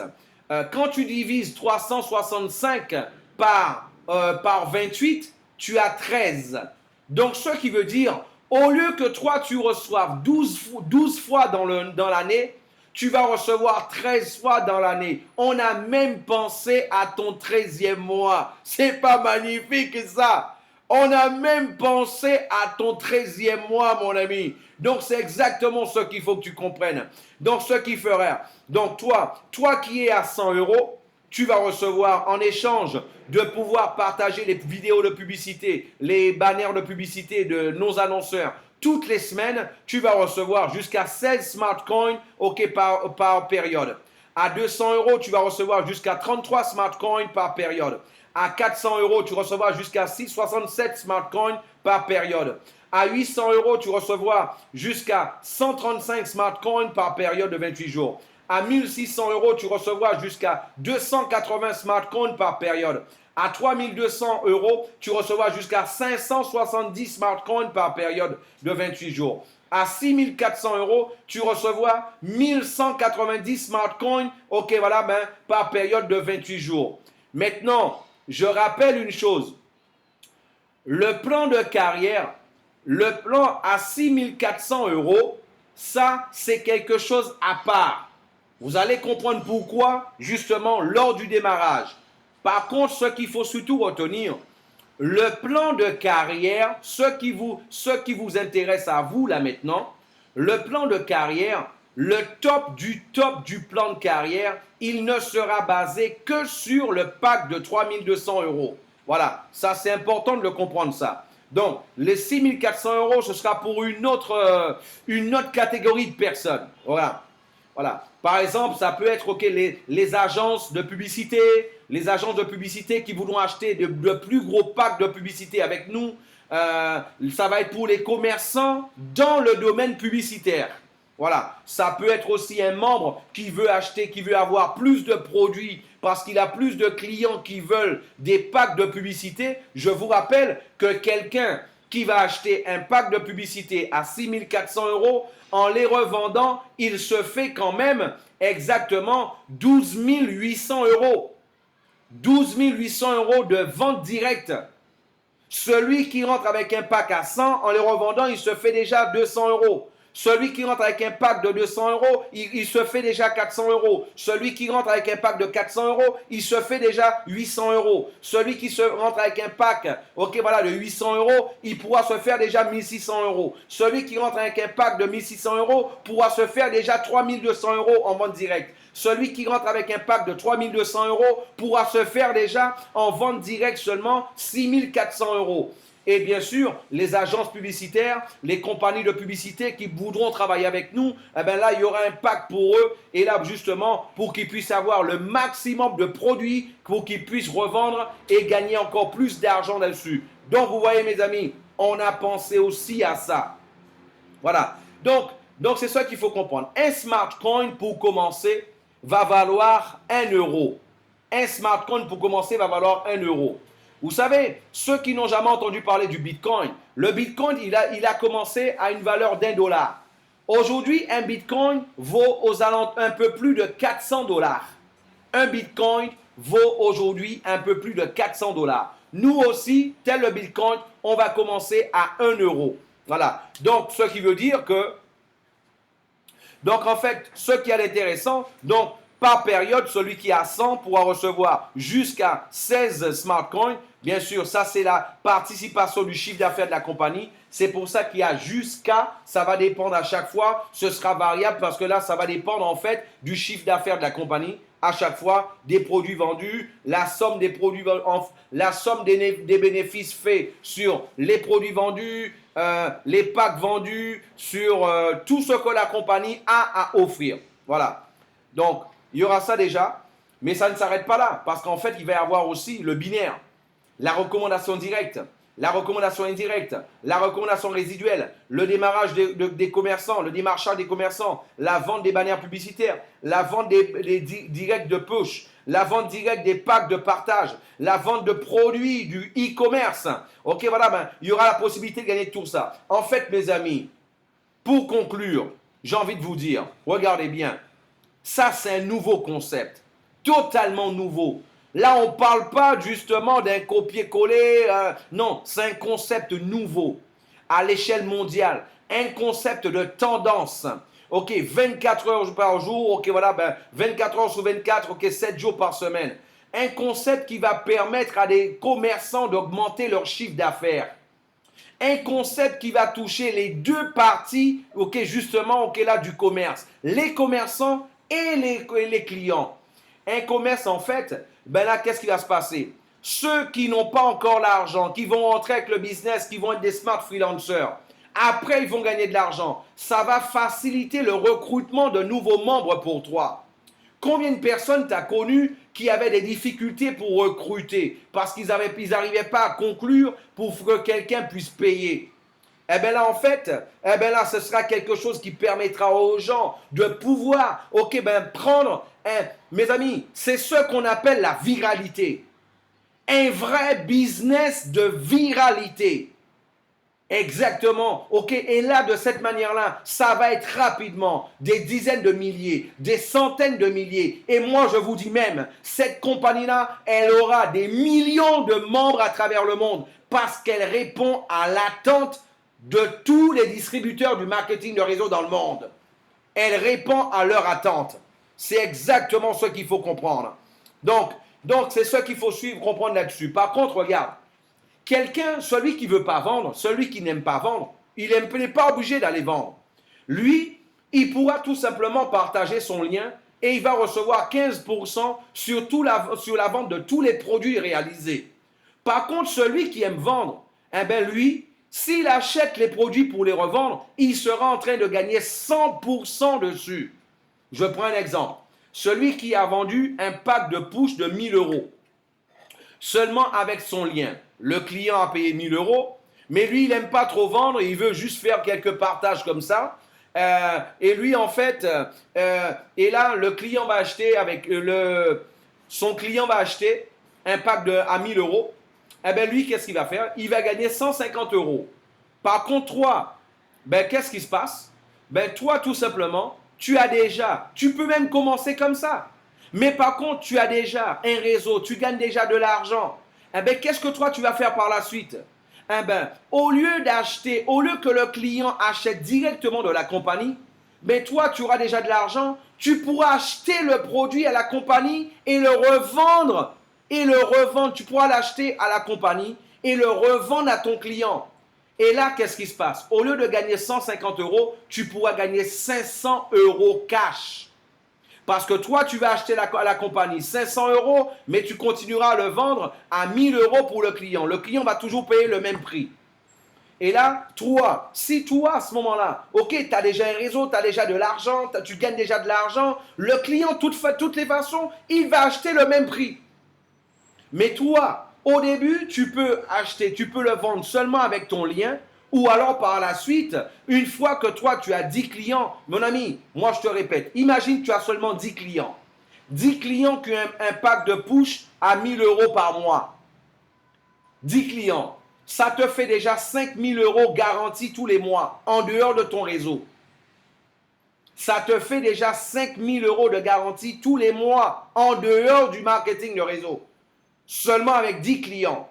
Quand tu divises 365 par 28, tu as 13. Donc, ce qui veut dire, au lieu que toi, tu reçoives 12 fois dans l'année, tu vas recevoir 13 fois dans l'année. On a même pensé à ton 13e mois. C'est pas magnifique ça? On a même pensé à ton 13e mois, mon ami. Donc, c'est exactement ce qu'il faut que tu comprennes. Donc, ce qui fera. Donc, toi qui es à 100 euros, tu vas recevoir en échange de pouvoir partager les vidéos de publicité, les banners de publicité de nos annonceurs. Toutes les semaines, tu vas recevoir jusqu'à 16 smart coins par période. À 200 euros, tu vas recevoir jusqu'à 33 smart coins par période. À 400 euros, tu recevras jusqu'à 67 smart coins par période. À 800 euros, tu recevras jusqu'à 135 smart coins par période de 28 jours. À 1600 euros, tu recevras jusqu'à 280 smart coins par période. À 3200 euros, tu recevras jusqu'à 570 smart coins par période de 28 jours. À 6400 euros, tu recevras 1190 smart coins, ok, voilà, par période de 28 jours. Maintenant, je rappelle une chose. Le plan de carrière, le plan à 6400 euros, ça, c'est quelque chose à part. Vous allez comprendre pourquoi, justement, lors du démarrage. Par contre, ce qu'il faut surtout retenir, le plan de carrière, ce qui vous intéresse à vous, là maintenant, le plan de carrière, le top du plan de carrière, il ne sera basé que sur le pack de 3200 euros. Voilà, ça c'est important de le comprendre ça. Donc, les 6400 euros, ce sera pour une autre catégorie de personnes. Voilà. Voilà. Par exemple, ça peut être les agences de publicité, qui voudront acheter de plus gros packs de publicité avec nous. Ça va être pour les commerçants dans le domaine publicitaire. Voilà. Ça peut être aussi un membre qui veut avoir plus de produits parce qu'il a plus de clients qui veulent des packs de publicité. Je vous rappelle que quelqu'un qui va acheter un pack de publicité à 6400 euros, en les revendant, il se fait quand même exactement 12 800 euros. 12 800 euros de vente directe. Celui qui rentre avec un pack à 100, en les revendant, il se fait déjà 200 euros. Celui qui rentre avec un pack de 200 euros, il se fait déjà 400 euros. Celui qui rentre avec un pack de 400 euros, il se fait déjà 800 euros. Celui qui rentre avec un pack de 800 euros, il pourra se faire déjà 1600 euros. Celui qui rentre avec un pack de 1600 euros pourra se faire déjà 3200 euros en vente directe. Celui qui rentre avec un pack de 3200 euros pourra se faire déjà en vente directe seulement 6400 euros. Et bien sûr, les agences publicitaires, les compagnies de publicité qui voudront travailler avec nous, là, il y aura un pack pour eux. Et là, justement, pour qu'ils puissent avoir le maximum de produits, pour qu'ils puissent revendre et gagner encore plus d'argent là-dessus. Donc, vous voyez, mes amis, on a pensé aussi à ça. Voilà. Donc c'est ça qu'il faut comprendre. Un smart coin, pour commencer, va valoir 1 euro. Un smart coin, pour commencer, va valoir 1 euro. Vous savez, ceux qui n'ont jamais entendu parler du Bitcoin, le Bitcoin, il a commencé à une valeur d'1 $. Aujourd'hui, un Bitcoin vaut aux alentours un peu plus de 400 $. Un Bitcoin vaut aujourd'hui un peu plus de 400 $. Nous aussi, tel le Bitcoin, on va commencer à 1 euro. Voilà. Donc, ce qui veut dire que... Donc, en fait, ce qui est intéressant, donc, par période, celui qui a 100 pourra recevoir jusqu'à 16 smart coins. Bien sûr, ça c'est la participation du chiffre d'affaires de la compagnie. C'est pour ça qu'il y a jusqu'à, ça va dépendre à chaque fois. Ce sera variable parce que là, ça va dépendre en fait du chiffre d'affaires de la compagnie. À chaque fois, des produits vendus, la somme des produits, la somme des bénéfices faits sur les produits vendus, les packs vendus, sur tout ce que la compagnie a à offrir. Voilà. Donc, il y aura ça déjà, mais ça ne s'arrête pas là, parce qu'en fait, il va y avoir aussi le binaire, la recommandation directe, la recommandation indirecte, la recommandation résiduelle, le démarrage des commerçants, le démarchage des commerçants, la vente des bannières publicitaires, la vente des directs de push, la vente directe des packs de partage, la vente de produits du e-commerce. Ok, voilà, il y aura la possibilité de gagner tout ça. En fait, mes amis, pour conclure, j'ai envie de vous dire, regardez bien, ça, c'est un nouveau concept, totalement nouveau. Là, on ne parle pas justement d'un copier-coller. Non, c'est un concept nouveau à l'échelle mondiale. Un concept de tendance. Ok, 24 heures par jour. Ok, voilà, 24 heures sur 24. Ok, 7 jours par semaine. Un concept qui va permettre à des commerçants d'augmenter leur chiffre d'affaires. Un concept qui va toucher les deux parties, ok, justement, ok, là, du commerce. Les commerçants et les clients. Un commerce, en fait, là, qu'est-ce qui va se passer? Ceux qui n'ont pas encore l'argent, qui vont entrer avec le business, qui vont être des smart freelancers, après, ils vont gagner de l'argent. Ça va faciliter le recrutement de nouveaux membres pour toi. Combien de personnes tu as connues qui avaient des difficultés pour recruter parce qu'ils n'arrivaient pas à conclure pour que quelqu'un puisse payer? Eh bien là, en fait, ce sera quelque chose qui permettra aux gens de pouvoir, prendre, mes amis, c'est ce qu'on appelle la viralité. un vrai business de viralité. Exactement. OK. Et là, de cette manière-là, ça va être rapidement des dizaines de milliers, des centaines de milliers. Et moi, je vous dis même, cette compagnie-là, elle aura des millions de membres à travers le monde parce qu'elle répond à l'attente de tous les distributeurs du marketing de réseau dans le monde. Elle répond à leur attente. C'est exactement ce qu'il faut comprendre. Donc c'est ce qu'il faut suivre, comprendre là-dessus. Par contre, regarde. Quelqu'un, celui qui ne veut pas vendre, celui qui n'aime pas vendre, il n'est pas obligé d'aller vendre. Lui, il pourra tout simplement partager son lien et il va recevoir 15% sur la vente de tous les produits réalisés. Par contre, celui qui aime vendre, eh bien lui, s'il achète les produits pour les revendre, il sera en train de gagner 100% dessus. Je prends un exemple. Celui qui a vendu un pack de push de 1000 euros, seulement avec son lien. Le client a payé 1000 euros, mais lui, il n'aime pas trop vendre, il veut juste faire quelques partages comme ça. Et lui, en fait, et là, le client va acheter son client va acheter un pack à 1000 euros. Eh bien, lui, qu'est-ce qu'il va faire? Il va gagner 150 euros. Par contre, toi, ben, qu'est-ce qui se passe? Ben, toi, tout simplement, tu peux même commencer comme ça. Mais par contre, tu as déjà un réseau, tu gagnes déjà de l'argent. Eh bien, qu'est-ce que toi, tu vas faire par la suite? Eh bien, au lieu que le client achète directement de la compagnie, mais toi, tu auras déjà de l'argent, tu pourras acheter le produit à la compagnie et le revendre. Tu pourras l'acheter à la compagnie et le revendre à ton client. Et là, qu'est-ce qui se passe? Au lieu de gagner 150 euros, tu pourras gagner 500 euros cash. Parce que toi, tu vas acheter à la compagnie 500 euros, mais tu continueras à le vendre à 1000 euros pour le client. Le client va toujours payer le même prix. Et là, si toi, à ce moment-là, ok, tu as déjà un réseau, tu as déjà de l'argent, tu gagnes déjà de l'argent, le client, toutes les façons, il va acheter le même prix. Mais toi, au début, tu peux le vendre seulement avec ton lien, ou alors par la suite, une fois que toi tu as 10 clients, mon ami, moi je te répète, imagine que tu as seulement 10 clients. 10 clients qui ont un pack de push à 1000 euros par mois. 10 clients, ça te fait déjà 5000 euros garantis tous les mois en dehors de ton réseau. Ça te fait déjà 5000 euros de garantie tous les mois en dehors du marketing de réseau. Seulement avec 10 clients.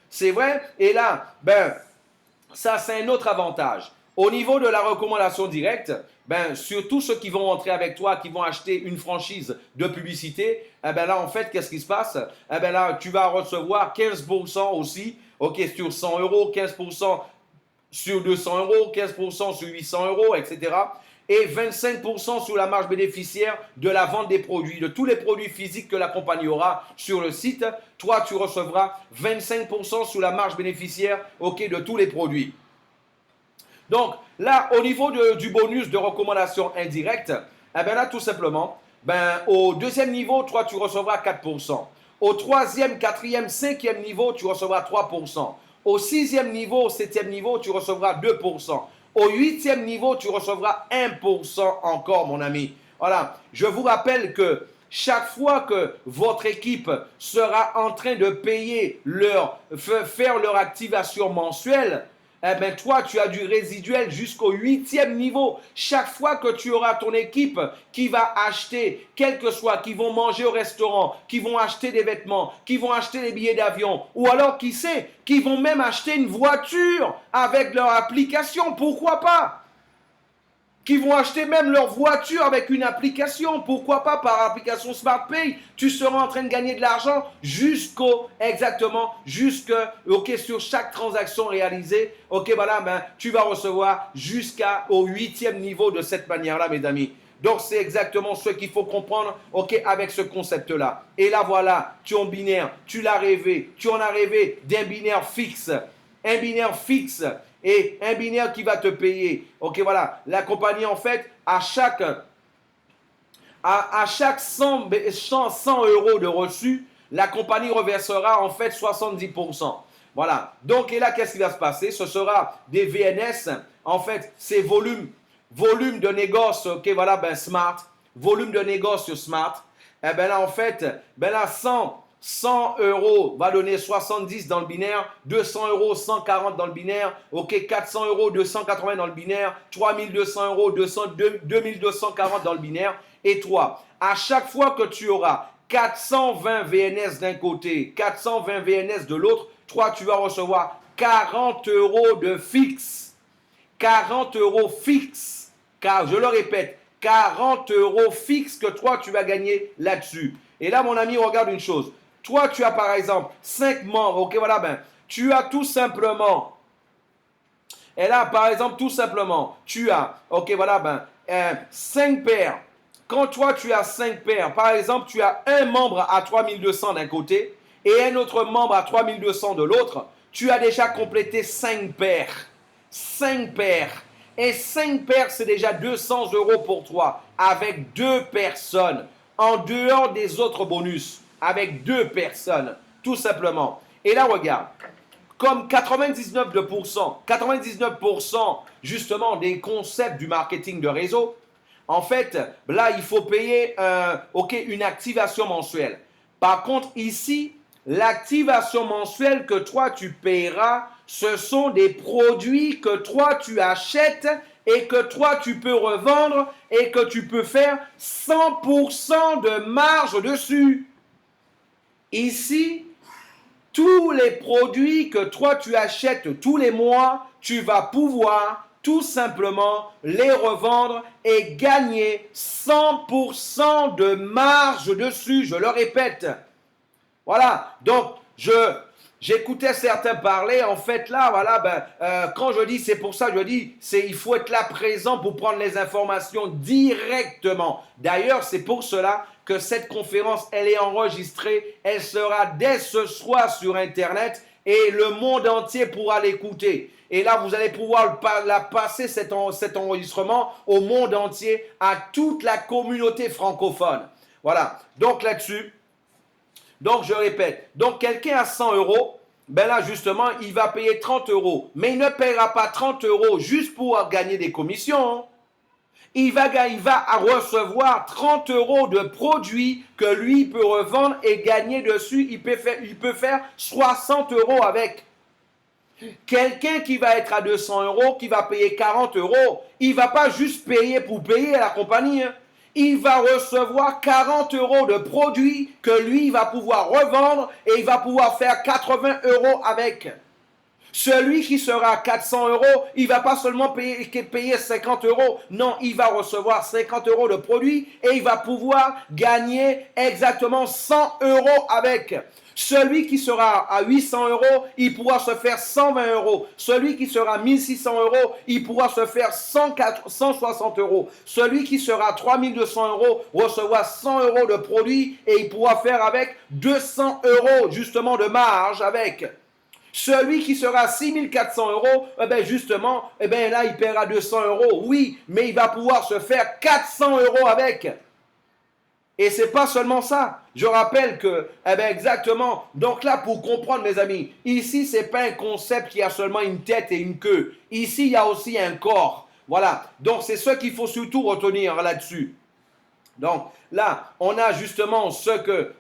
C'est vrai? Et là, ça, c'est un autre avantage. Au niveau de la recommandation directe, surtout ceux qui vont entrer avec toi, qui vont acheter une franchise de publicité, là, en fait, qu'est-ce qui se passe? Là, tu vas recevoir 15% aussi, ok, sur 100 euros, 15% sur 200 euros, 15% sur 800 euros, etc. Et 25% sur la marge bénéficiaire de la vente des produits, de tous les produits physiques que la compagnie aura sur le site. Toi, tu recevras 25% sur la marge bénéficiaire, ok, de tous les produits. Donc, là, au niveau du bonus de recommandation indirecte, là, tout simplement, au deuxième niveau, toi, tu recevras 4%. Au troisième, quatrième, cinquième niveau, tu recevras 3%. Au sixième niveau, au septième niveau, tu recevras 2%. Au huitième niveau, tu recevras 1% encore, mon ami. Voilà, je vous rappelle que chaque fois que votre équipe sera en train de faire leur activation mensuelle, toi, tu as du résiduel jusqu'au huitième niveau. Chaque fois que tu auras ton équipe qui va acheter, quel que soit, qui vont manger au restaurant, qui vont acheter des vêtements, qui vont acheter des billets d'avion, ou alors, qui sait, qui vont même acheter une voiture avec leur application, pourquoi pas? Qui vont acheter même leur voiture avec une application, pourquoi pas par application SmartPay, tu seras en train de gagner de l'argent sur chaque transaction réalisée, ok, voilà, tu vas recevoir jusqu'au huitième niveau de cette manière-là, mes amis. Donc, c'est exactement ce qu'il faut comprendre, ok, avec ce concept-là. Et là, voilà, tu es en binaire, tu en as rêvé d'un binaire fixe. Un binaire fixe et un binaire qui va te payer. Ok, voilà. La compagnie, en fait, à chaque 100 euros de reçu, la compagnie reversera en fait 70%. Voilà. Donc, et là, qu'est-ce qui va se passer? Ce sera des VNS. En fait, c'est volume de négoce, ok, voilà, Smart. Volume de négoce sur Smart. Et là, en fait, là, 100 euros va donner 70 dans le binaire, 200 euros, 140 dans le binaire, ok, 400 euros, 280 dans le binaire, 3200 euros, 2240 dans le binaire. Et toi, à chaque fois que tu auras 420 VNS d'un côté, 420 VNS de l'autre, toi, tu vas recevoir 40 euros de fixe. 40 euros fixe. Car, je le répète, 40 euros fixe que toi, tu vas gagner là-dessus. Et là, mon ami, regarde une chose. Toi, tu as par exemple 5 membres. Ok, voilà, ben, tu as tout simplement. Et là, par exemple, tout simplement, tu as, ok, voilà, ben, 5 paires. Quand toi, tu as 5 paires, par exemple, tu as un membre à 3200 d'un côté et un autre membre à 3200 de l'autre, tu as déjà complété 5 paires. 5 paires. Et 5 paires, c'est déjà 200 euros pour toi, avec 2 personnes, en dehors des autres bonus, avec 2 personnes, tout simplement. Et là, regarde, comme 99% justement des concepts du marketing de réseau, en fait, là, il faut payer une activation mensuelle. Par contre, ici, l'activation mensuelle que toi, tu paieras, ce sont des produits que toi, tu achètes et que toi, tu peux revendre et que tu peux faire 100% de marge dessus. Ici, tous les produits que toi, tu achètes tous les mois, tu vas pouvoir tout simplement les revendre et gagner 100% de marge dessus. Je le répète. Voilà. Donc, j'écoutais certains parler. En fait, là, voilà, quand je dis, c'est pour ça que je dis, il faut être là présent pour prendre les informations directement. D'ailleurs, c'est pour cela que cette conférence, elle est enregistrée. Elle sera dès ce soir sur Internet et le monde entier pourra l'écouter. Et là, vous allez pouvoir la passer cet enregistrement au monde entier, à toute la communauté francophone. Voilà. Donc là-dessus, donc je répète, donc quelqu'un a 100 euros, ben là justement, il va payer 30 euros. Mais il ne paiera pas 30 euros juste pour gagner des commissions. Il va recevoir 30 euros de produits que lui peut revendre et gagner dessus. Il peut faire 60 euros avec. Quelqu'un qui va être à 200 euros, qui va payer 40 euros, il ne va pas juste payer pour payer à la compagnie. Il va recevoir 40 euros de produits que lui va pouvoir revendre et il va pouvoir faire 80 euros avec. Celui qui sera à 400 euros, il ne va pas seulement payer 50 euros. Non, il va recevoir 50 euros de produits et il va pouvoir gagner exactement 100 euros avec. Celui qui sera à 800 euros, il pourra se faire 120 euros. Celui qui sera à 1600 euros, il pourra se faire 160 euros. Celui qui sera à 3200 euros recevra 100 euros de produits et il pourra faire avec 200 euros justement de marge avec. Celui qui sera à 6400 euros, justement, là, il paiera 200 euros. Oui, mais il va pouvoir se faire 400 euros avec. Et ce n'est pas seulement ça. Je rappelle que, exactement, donc là, pour comprendre, mes amis, ici, ce n'est pas un concept qui a seulement une tête et une queue. Ici, il y a aussi un corps. Voilà. Donc, c'est ce qu'il faut surtout retenir là-dessus. Donc, là, on a justement ce que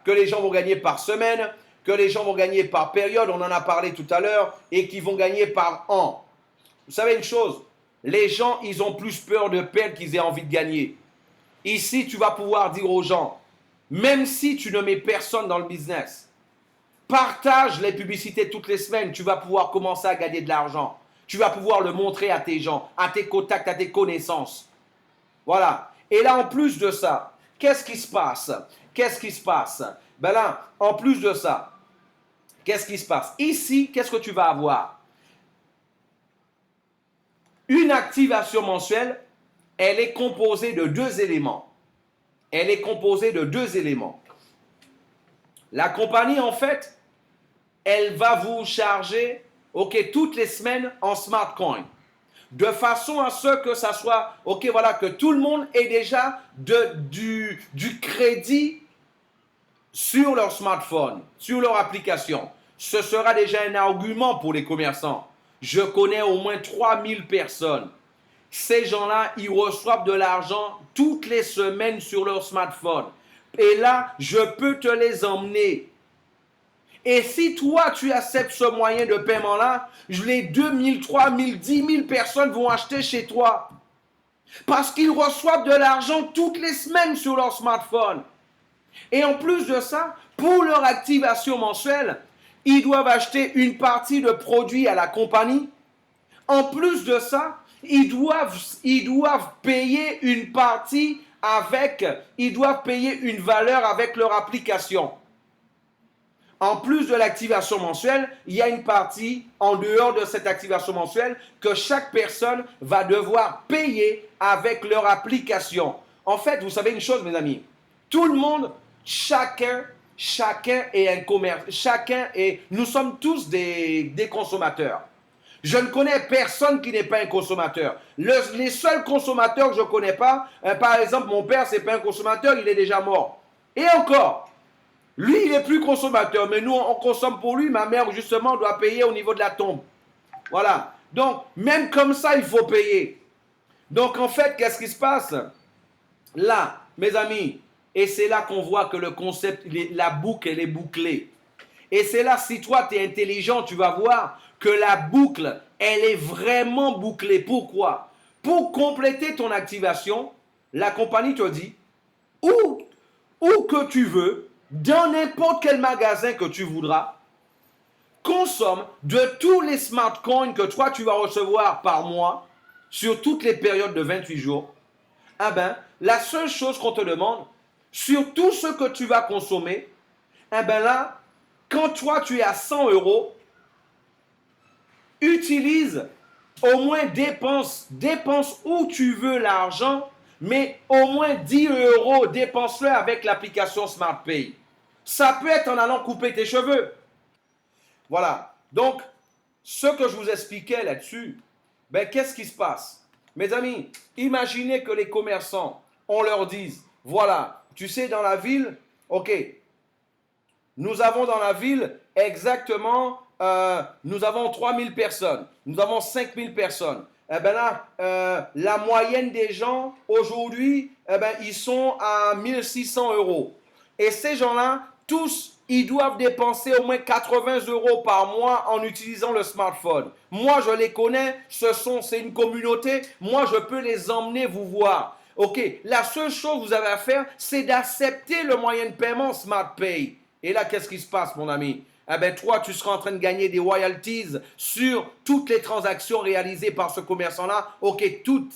les gens vont gagner par semaine, que les gens vont gagner par période, on en a parlé tout à l'heure, et qui vont gagner par an. Vous savez une chose, les gens, ils ont plus peur de perdre qu'ils aient envie de gagner. Ici, tu vas pouvoir dire aux gens, même si tu ne mets personne dans le business, partage les publicités toutes les semaines, tu vas pouvoir commencer à gagner de l'argent. Tu vas pouvoir le montrer à tes gens, à tes contacts, à tes connaissances. Voilà. Et là, en plus de ça, qu'est-ce qui se passe? Qu'est-ce qui se passe? Ben là, en plus de ça, qu'est-ce qui se passe? Ici, qu'est-ce que tu vas avoir? Une activation mensuelle, elle est composée de 2 éléments. Elle est composée de 2 éléments. La compagnie, en fait, elle va vous charger, toutes les semaines en smart coin. De façon à ce que ça soit, que tout le monde ait déjà du crédit sur leur smartphone, sur leur application. Ce sera déjà un argument pour les commerçants. Je connais au moins 3000 personnes. Ces gens-là, ils reçoivent de l'argent toutes les semaines sur leur smartphone. Et là, je peux te les emmener. Et si toi, tu acceptes ce moyen de paiement-là, les 2000, 3000, 10 000 personnes vont acheter chez toi. Parce qu'ils reçoivent de l'argent toutes les semaines sur leur smartphone. Et en plus de ça, pour leur activation mensuelle, ils doivent acheter une partie de produits à la compagnie. En plus de ça, ils doivent payer une partie ils doivent payer une valeur avec leur application. En plus de l'activation mensuelle, il y a une partie en dehors de cette activation mensuelle que chaque personne va devoir payer avec leur application. En fait, vous savez une chose, mes amis, tout le monde, chacun est un commerce, nous sommes tous des consommateurs. Je ne connais personne qui n'est pas un consommateur. Les seuls consommateurs que je ne connais pas, par exemple, mon père, ce n'est pas un consommateur, il est déjà mort. Et encore, lui, il est plus consommateur, mais nous, on consomme pour lui. Ma mère, justement, doit payer au niveau de la tombe. Voilà. Donc, même comme ça, il faut payer. Donc, en fait, qu'est-ce qui se passe? Là, mes amis, et c'est là qu'on voit que le concept, la boucle, elle est bouclée. Et c'est là, si toi, tu es intelligent, tu vas voir que la boucle, elle est vraiment bouclée. Pourquoi? Pour compléter ton activation, la compagnie te dit, où que tu veux, dans n'importe quel magasin que tu voudras, consomme de tous les smart coins que toi, tu vas recevoir par mois, sur toutes les périodes de 28 jours. Ah ben, la seule chose qu'on te demande, sur tout ce que tu vas consommer, ah ben là, quand toi, tu es à 100 euros, utilise, au moins dépense où tu veux l'argent, mais au moins 10 euros, dépense-le avec l'application SmartPay. Ça peut être en allant couper tes cheveux. Voilà. Donc, ce que je vous expliquais là-dessus, ben, qu'est-ce qui se passe? Mes amis, imaginez que les commerçants, on leur dise, voilà, tu sais, dans la ville, ok, nous avons dans la ville exactement, nous avons 3000 personnes, nous avons 5000 personnes. Eh ben là, la moyenne des gens aujourd'hui, eh ben, ils sont à 1600 euros. Et ces gens-là, tous, ils doivent dépenser au moins 80 euros par mois en utilisant le smartphone. Moi, je les connais, c'est une communauté. Moi, je peux les emmener vous voir. Ok, la seule chose que vous avez à faire, c'est d'accepter le moyen de paiement SmartPay. Et là, qu'est-ce qui se passe, mon ami? Eh bien, toi, tu seras en train de gagner des royalties sur toutes les transactions réalisées par ce commerçant-là. Ok, toute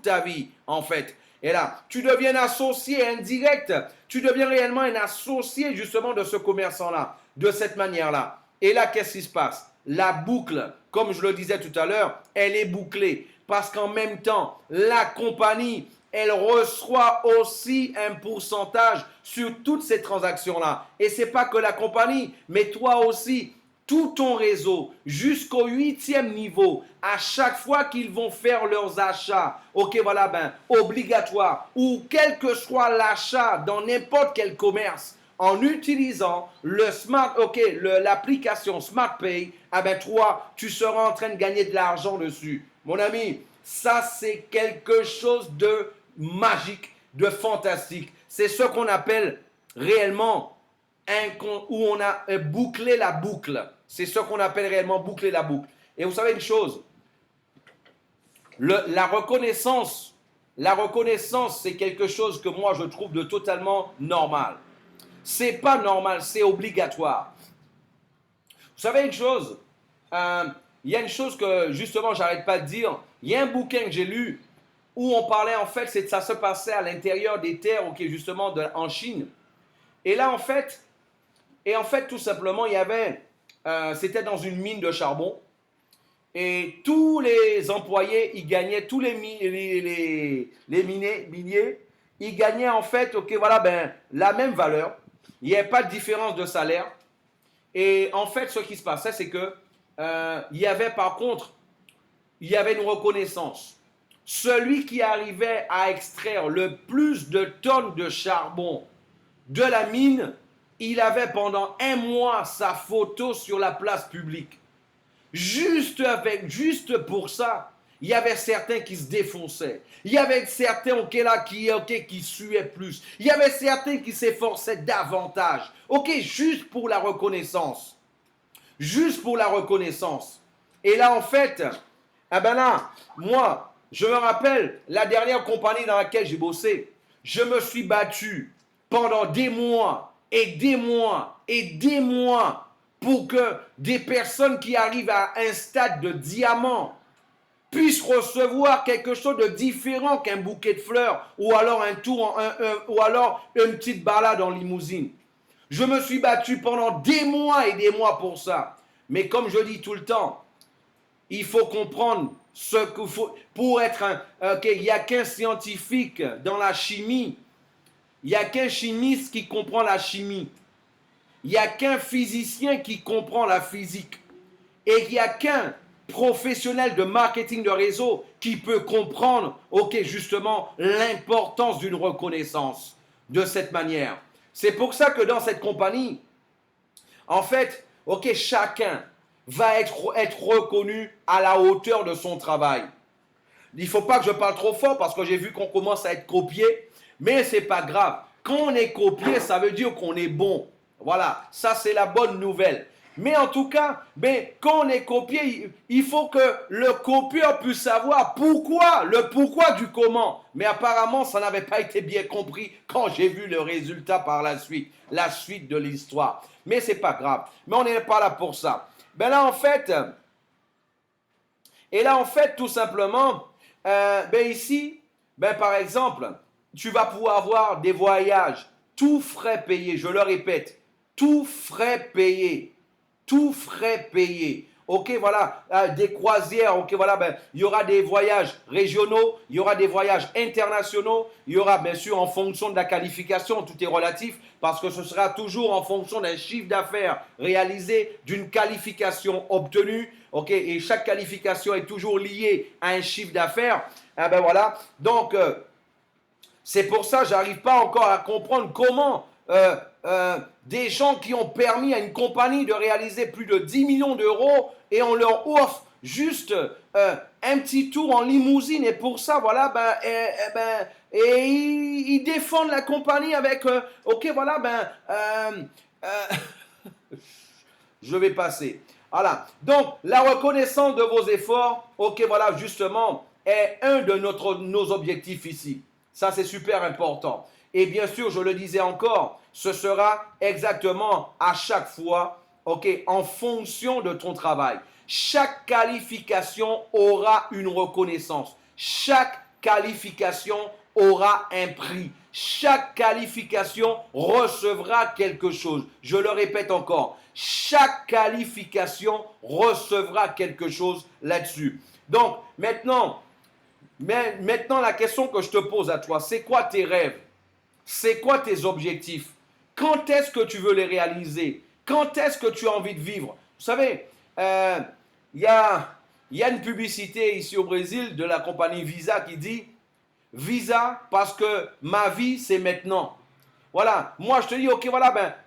ta vie, en fait. Et là, tu deviens associé indirect. Tu deviens réellement un associé, justement, de ce commerçant-là, de cette manière-là. Et là, qu'est-ce qui se passe? La boucle, comme je le disais tout à l'heure, elle est bouclée. Parce qu'en même temps, la compagnie, elle reçoit aussi un pourcentage sur toutes ces transactions-là. Et ce n'est pas que la compagnie, mais toi aussi, tout ton réseau, jusqu'au 8e niveau, à chaque fois qu'ils vont faire leurs achats, ok, voilà, ben, obligatoire, ou quel que soit l'achat dans n'importe quel commerce, en utilisant l'application SmartPay, ah ben, toi, tu seras en train de gagner de l'argent dessus. Mon ami, ça, c'est quelque chose de magique, de fantastique. C'est ce qu'on appelle réellement où on a bouclé la boucle. C'est ce qu'on appelle réellement boucler la boucle. Et vous savez une chose, la reconnaissance, c'est quelque chose que moi je trouve de totalement normal. C'est pas normal, c'est obligatoire. Vous savez une chose, il y a une chose que justement j'arrête pas de dire. Il y a un bouquin que j'ai lu où on parlait en fait, ça se passait à l'intérieur des terres, ok, justement en Chine. Et là en fait, tout simplement, il y avait, c'était dans une mine de charbon. Et tous les employés, ils gagnaient, tous les miniers, ils gagnaient en fait, ok, voilà, ben, la même valeur. Il n'y avait pas de différence de salaire. Et en fait, ce qui se passait, c'est que il y avait par contre, il y avait une reconnaissance. Celui qui arrivait à extraire le plus de tonnes de charbon de la mine, il avait pendant un mois sa photo sur la place publique. Juste pour ça. Il y avait certains qui se défonçaient. Il y avait certains là, qui suaient plus. Il y avait certains qui s'efforçaient davantage. Juste pour la reconnaissance. Juste pour la reconnaissance. Et là, en fait, moi, je me rappelle, la dernière compagnie dans laquelle j'ai bossé, je me suis battu pendant des mois et des mois et des mois pour que des personnes qui arrivent à un stade de diamant puissent recevoir quelque chose de différent qu'un bouquet de fleurs ou alors un tour, ou alors une petite balade en limousine. Je me suis battu pendant des mois et des mois pour ça. Mais comme je dis tout le temps, il faut comprendre ce qu'il faut pour être il n'y a qu'un scientifique dans la chimie. Il n'y a qu'un chimiste qui comprend la chimie. Il n'y a qu'un physicien qui comprend la physique. Et il n'y a qu'un professionnel de marketing de réseau qui peut comprendre, justement, l'importance d'une reconnaissance de cette manière. C'est pour ça que dans cette compagnie, en fait, chacun va être reconnu à la hauteur de son travail. Il ne faut pas que je parle trop fort parce que j'ai vu qu'on commence à être copié, mais ce n'est pas grave. Quand on est copié, ça veut dire qu'on est bon. Voilà, ça c'est la bonne nouvelle. Mais en tout cas, quand on est copié, il faut que le copieur puisse savoir le pourquoi du comment. Mais apparemment, ça n'avait pas été bien compris quand j'ai vu le résultat par la suite de l'histoire. Mais c'est pas grave. Mais on n'est pas là pour ça. Là, en fait, tout simplement, ici, par exemple, tu vas pouvoir avoir des voyages, tout frais payés, je le répète, tout frais payés. Tout frais payé. Des croisières, il y aura des voyages régionaux, il y aura des voyages internationaux, il y aura bien sûr en fonction de la qualification, tout est relatif, parce que ce sera toujours en fonction d'un chiffre d'affaires réalisé, d'une qualification obtenue, et chaque qualification est toujours liée à un chiffre d'affaires. Donc, c'est pour ça que je n'arrive pas encore à comprendre comment des gens qui ont permis à une compagnie de réaliser plus de 10 millions d'euros et on leur offre juste un petit tour en limousine et pour ça, ils défendent la compagnie avec, je vais passer. Voilà, donc la reconnaissance de vos efforts, justement, est un de nos objectifs ici. Ça, c'est super important. Et bien sûr, je le disais encore, ce sera exactement à chaque fois, en fonction de ton travail. Chaque qualification aura une reconnaissance. Chaque qualification aura un prix. Chaque qualification recevra quelque chose. Je le répète encore, chaque qualification recevra quelque chose là-dessus. Donc, maintenant, la question que je te pose à toi, c'est quoi tes rêves? C'est quoi tes objectifs? Quand est-ce que tu veux les réaliser? Quand est-ce que tu as envie de vivre? Vous savez, il y a une publicité ici au Brésil de la compagnie Visa qui dit « Visa parce que ma vie, c'est maintenant. » Voilà, moi je te dis,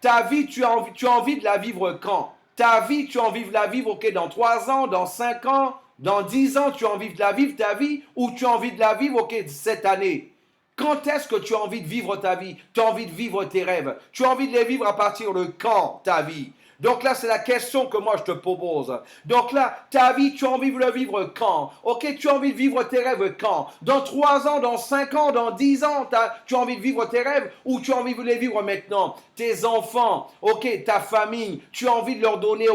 ta vie, tu as envie de la vivre quand? Ta vie, tu as envie de la vivre, dans 3 ans, dans 5 ans, dans 10 ans, tu as envie de la vivre, ta vie, ou tu as envie de la vivre, cette année? Quand est-ce que tu as envie de vivre ta vie? Tu as envie de vivre tes rêves? Tu as envie de les vivre à partir de quand, ta vie? Donc là, c'est la question que moi je te propose. Donc là, ta vie, tu as envie de le vivre quand? Tu as envie de vivre tes rêves quand? Dans 3 ans, dans 5 ans, dans 10 ans, tu as envie de vivre tes rêves ou tu as envie de les vivre maintenant? Tes enfants, ta famille, tu as envie de leur donner,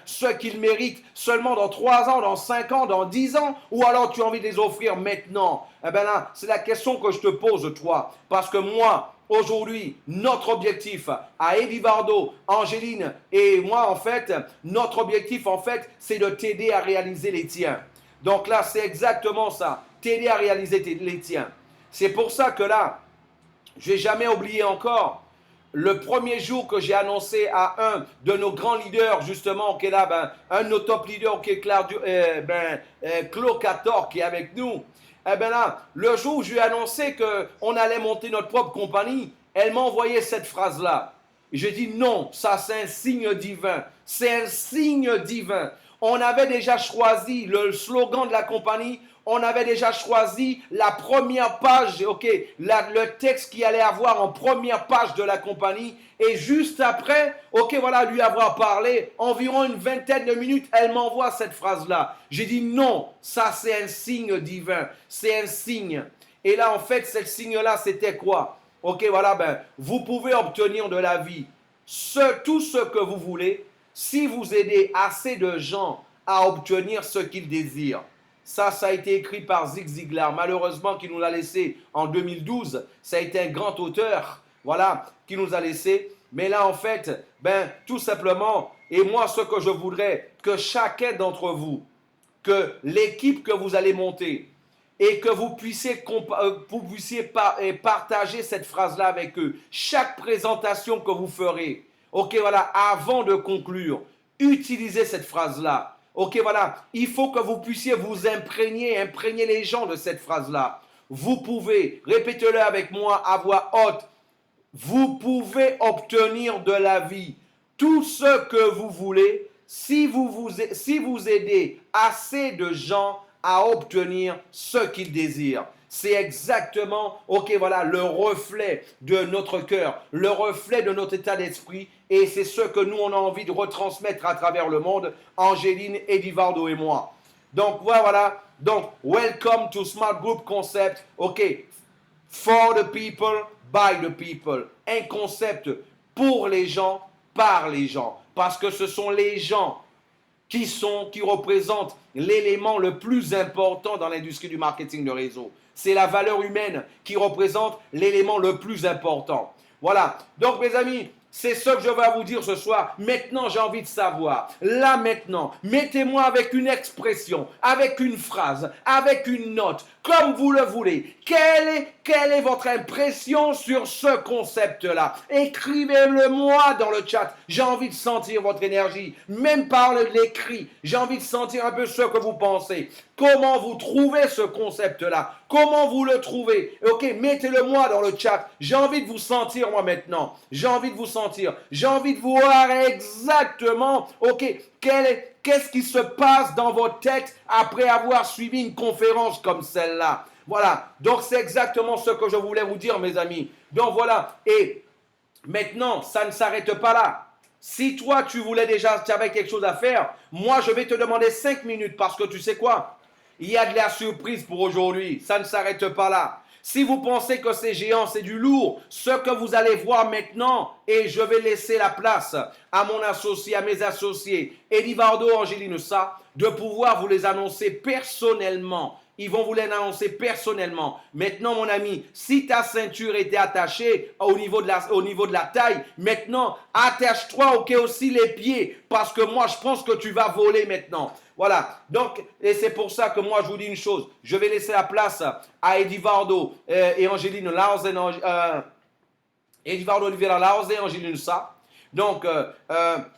ce qu'ils méritent seulement dans 3 ans, dans 5 ans, dans 10 ans? Ou alors tu as envie de les offrir maintenant? Là, c'est la question que je te pose, toi. Parce que moi, aujourd'hui, notre objectif à Edivardo, Angéline et moi, en fait, notre objectif, en fait, c'est de t'aider à réaliser les tiens. Donc là, c'est exactement ça. T'aider à réaliser les tiens. C'est pour ça que là, je n'ai jamais oublié encore le premier jour que j'ai annoncé à un de nos grands leaders, justement, un de nos top leaders, Claude Cator, qui est avec nous. Le jour où je lui ai annoncé qu'on allait monter notre propre compagnie, elle m'a envoyé cette phrase-là. J'ai dit non, ça c'est un signe divin. C'est un signe divin. On avait déjà choisi le slogan de la compagnie. On avait déjà choisi la première page, ok, le texte qui allait avoir en première page de la compagnie. Et juste après, ok, voilà, lui avoir parlé, environ une vingtaine de minutes, elle m'envoie cette phrase-là. J'ai dit non, ça c'est un signe divin, c'est un signe. Et là, en fait, ce signe-là, c'était quoi? Ok, voilà, ben, vous pouvez obtenir de la vie tout ce que vous voulez si vous aidez assez de gens à obtenir ce qu'ils désirent. Ça a été écrit par Zig Ziglar, malheureusement, qui nous l'a laissé en 2012. Ça a été un grand auteur, voilà, qui nous a laissé. Mais là, en fait, ben, tout simplement, et moi, ce que je voudrais, que chacun d'entre vous, que l'équipe que vous allez monter, et que vous puissiez partager cette phrase-là avec eux. Chaque présentation que vous ferez, ok, voilà, avant de conclure, utilisez cette phrase-là. Ok, voilà, il faut que vous puissiez vous imprégner les gens de cette phrase-là. Vous pouvez, répétez-le avec moi à voix haute, vous pouvez obtenir de la vie tout ce que vous voulez si vous aidez assez de gens à obtenir ce qu'ils désirent. C'est exactement, ok, voilà, le reflet de notre cœur, le reflet de notre état d'esprit. Et c'est ce que nous, on a envie de retransmettre à travers le monde, Angéline, Edivardo et moi. Donc, voilà. Donc, welcome to Smart Group Concept. Ok, for the people, by the people. Un concept pour les gens, par les gens. Parce que ce sont les gens qui représentent l'élément le plus important dans l'industrie du marketing de réseau. C'est la valeur humaine qui représente l'élément le plus important. Voilà. Donc, mes amis, c'est ce que je vais vous dire ce soir. Maintenant, j'ai envie de savoir. Là, maintenant, mettez-moi avec une expression, avec une phrase, avec une note, comme vous le voulez. Quelle est votre impression sur ce concept-là? Écrivez-le-moi dans le chat. J'ai envie de sentir votre énergie. Même par l'écrit, j'ai envie de sentir un peu ce que vous pensez. Comment vous trouvez ce concept-là? Comment vous le trouvez? Ok, mettez-le-moi dans le chat. J'ai envie de vous sentir, moi, maintenant. J'ai envie de vous sentir. J'ai envie de voir exactement, ok, qu'est-ce qui se passe dans votre tête après avoir suivi une conférence comme celle-là? Voilà. Donc, c'est exactement ce que je voulais vous dire, mes amis. Donc, voilà. Et maintenant, ça ne s'arrête pas là. Si toi, tu avais quelque chose à faire, moi, je vais te demander 5 minutes parce que tu sais quoi? Il y a de la surprise pour aujourd'hui. Ça ne s'arrête pas là. Si vous pensez que c'est géant, c'est du lourd, ce que vous allez voir maintenant, et je vais laisser la place à mon associé, à mes associés, Edivardo, Angéline, ça, de pouvoir vous les annoncer personnellement. Ils vont vous les annoncer personnellement. Maintenant, mon ami, si ta ceinture était attachée au niveau de la taille, maintenant, attache-toi aussi les pieds. Parce que moi, je pense que tu vas voler maintenant. Voilà. Donc, et c'est pour ça que moi, je vous dis une chose. Je vais laisser la place à Edivardo et Angéline Lausen, Edivardo Oliveira Lausen et Angéline Sa. Donc,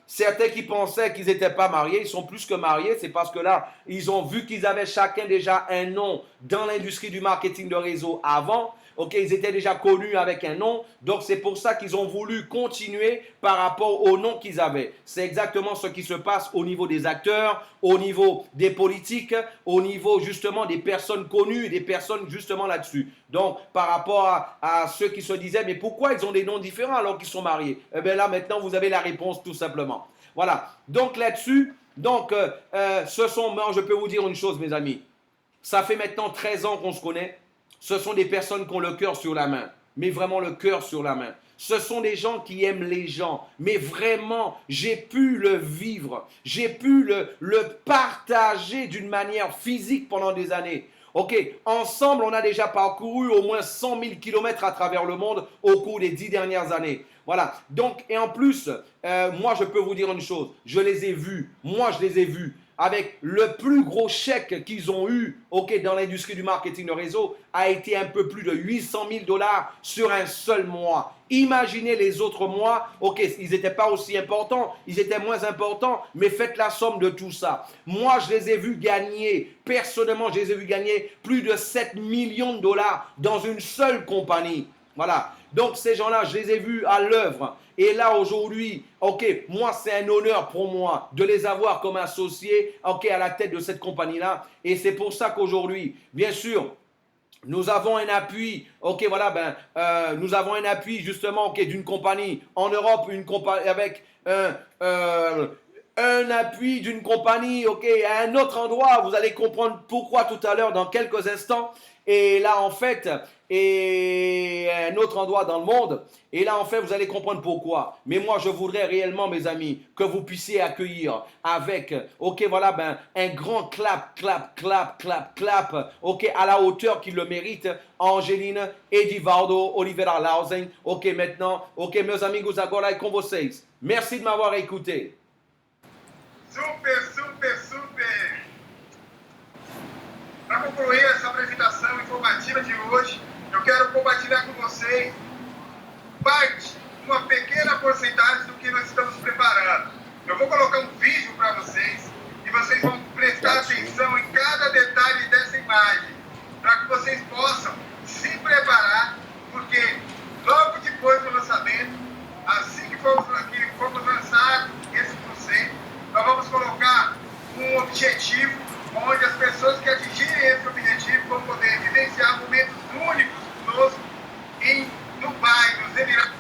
certains qui pensaient qu'ils n'étaient pas mariés, ils sont plus que mariés. C'est parce que là, ils ont vu qu'ils avaient chacun déjà un nom dans l'industrie du marketing de réseau avant. Ok, ils étaient déjà connus avec un nom. Donc, c'est pour ça qu'ils ont voulu continuer par rapport au nom qu'ils avaient. C'est exactement ce qui se passe au niveau des acteurs, au niveau des politiques, au niveau justement des personnes connues, des personnes justement là-dessus. Donc, par rapport à ceux qui se disaient, mais pourquoi ils ont des noms différents alors qu'ils sont mariés? Eh bien là, maintenant, vous avez la réponse tout simplement. Voilà. Donc, là-dessus, moi, je peux vous dire une chose, mes amis. Ça fait maintenant 13 ans qu'on se connaît. Ce sont des personnes qui ont le cœur sur la main, mais vraiment le cœur sur la main. Ce sont des gens qui aiment les gens, mais vraiment, j'ai pu le vivre, j'ai pu le partager d'une manière physique pendant des années. Ok, ensemble, on a déjà parcouru au moins 100 000 kilomètres à travers le monde au cours des 10 dernières années. Voilà, donc, et en plus, moi, je peux vous dire une chose, je les ai vus, avec le plus gros chèque qu'ils ont eu, ok, dans l'industrie du marketing de réseau, a été un peu plus de 800 000 $ sur un seul mois. Imaginez les autres mois, ok, ils n'étaient pas aussi importants, ils étaient moins importants, mais faites la somme de tout ça. Moi, je les ai vus gagner, personnellement, je les ai vus gagner plus de 7 millions de $ dans une seule compagnie. Voilà. Donc ces gens-là, je les ai vus à l'œuvre. Et là aujourd'hui, ok, moi c'est un honneur pour moi de les avoir comme associés, ok, à la tête de cette compagnie-là. Et c'est pour ça qu'aujourd'hui, bien sûr, nous avons un appui, ok, voilà, nous avons un appui justement, ok, d'une compagnie en Europe, une compagnie avec un appui d'une compagnie, ok, à un autre endroit. Vous allez comprendre pourquoi tout à l'heure, dans quelques instants. Et là, en fait, et un autre endroit dans le monde. Et là, en fait, vous allez comprendre pourquoi. Mais moi, je voudrais réellement, mes amis, que vous puissiez accueillir avec, ok, voilà, un grand clap, clap, clap, clap, clap, ok, à la hauteur qu'il le mérite, Angeline, Edivaldo, Oliveira Lausen. Ok, maintenant, ok, meus amigos, agora é com vocês. Merci de m'avoir écouté. Super, super, super! Para concluir essa apresentação informativa de hoje, eu quero compartilhar com vocês uma pequena porcentagem do que nós estamos preparando. Eu vou colocar um vídeo para vocês e vocês vão prestar atenção em cada detalhe dessa imagem, para que vocês possam se preparar, porque logo depois do lançamento, assim que formos lançar esse conceito, nós vamos colocar um objetivo onde as pessoas que atingirem esse objetivo vão poder vivenciar momentos únicos conosco em Dubaï, nos Emirados.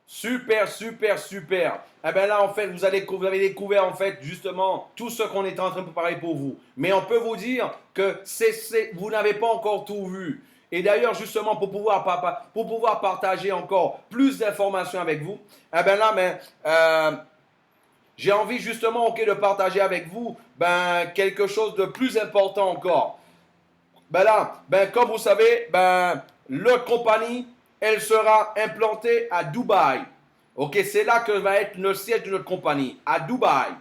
Super, super, super. Eh bien là, en fait, vous avez découvert en fait justement tout ce qu'on est en train de préparer pour vous. Mais on peut vous dire que vous n'avez pas encore tout vu. Et d'ailleurs, justement, pour pouvoir partager encore plus d'informations avec vous, eh bien là, j'ai envie justement de partager avec vous quelque chose de plus important encore. Comme vous savez, la compagnie, elle sera implantée à Dubaï. Ok, c'est là que va être le siège de notre compagnie, à Dubaï.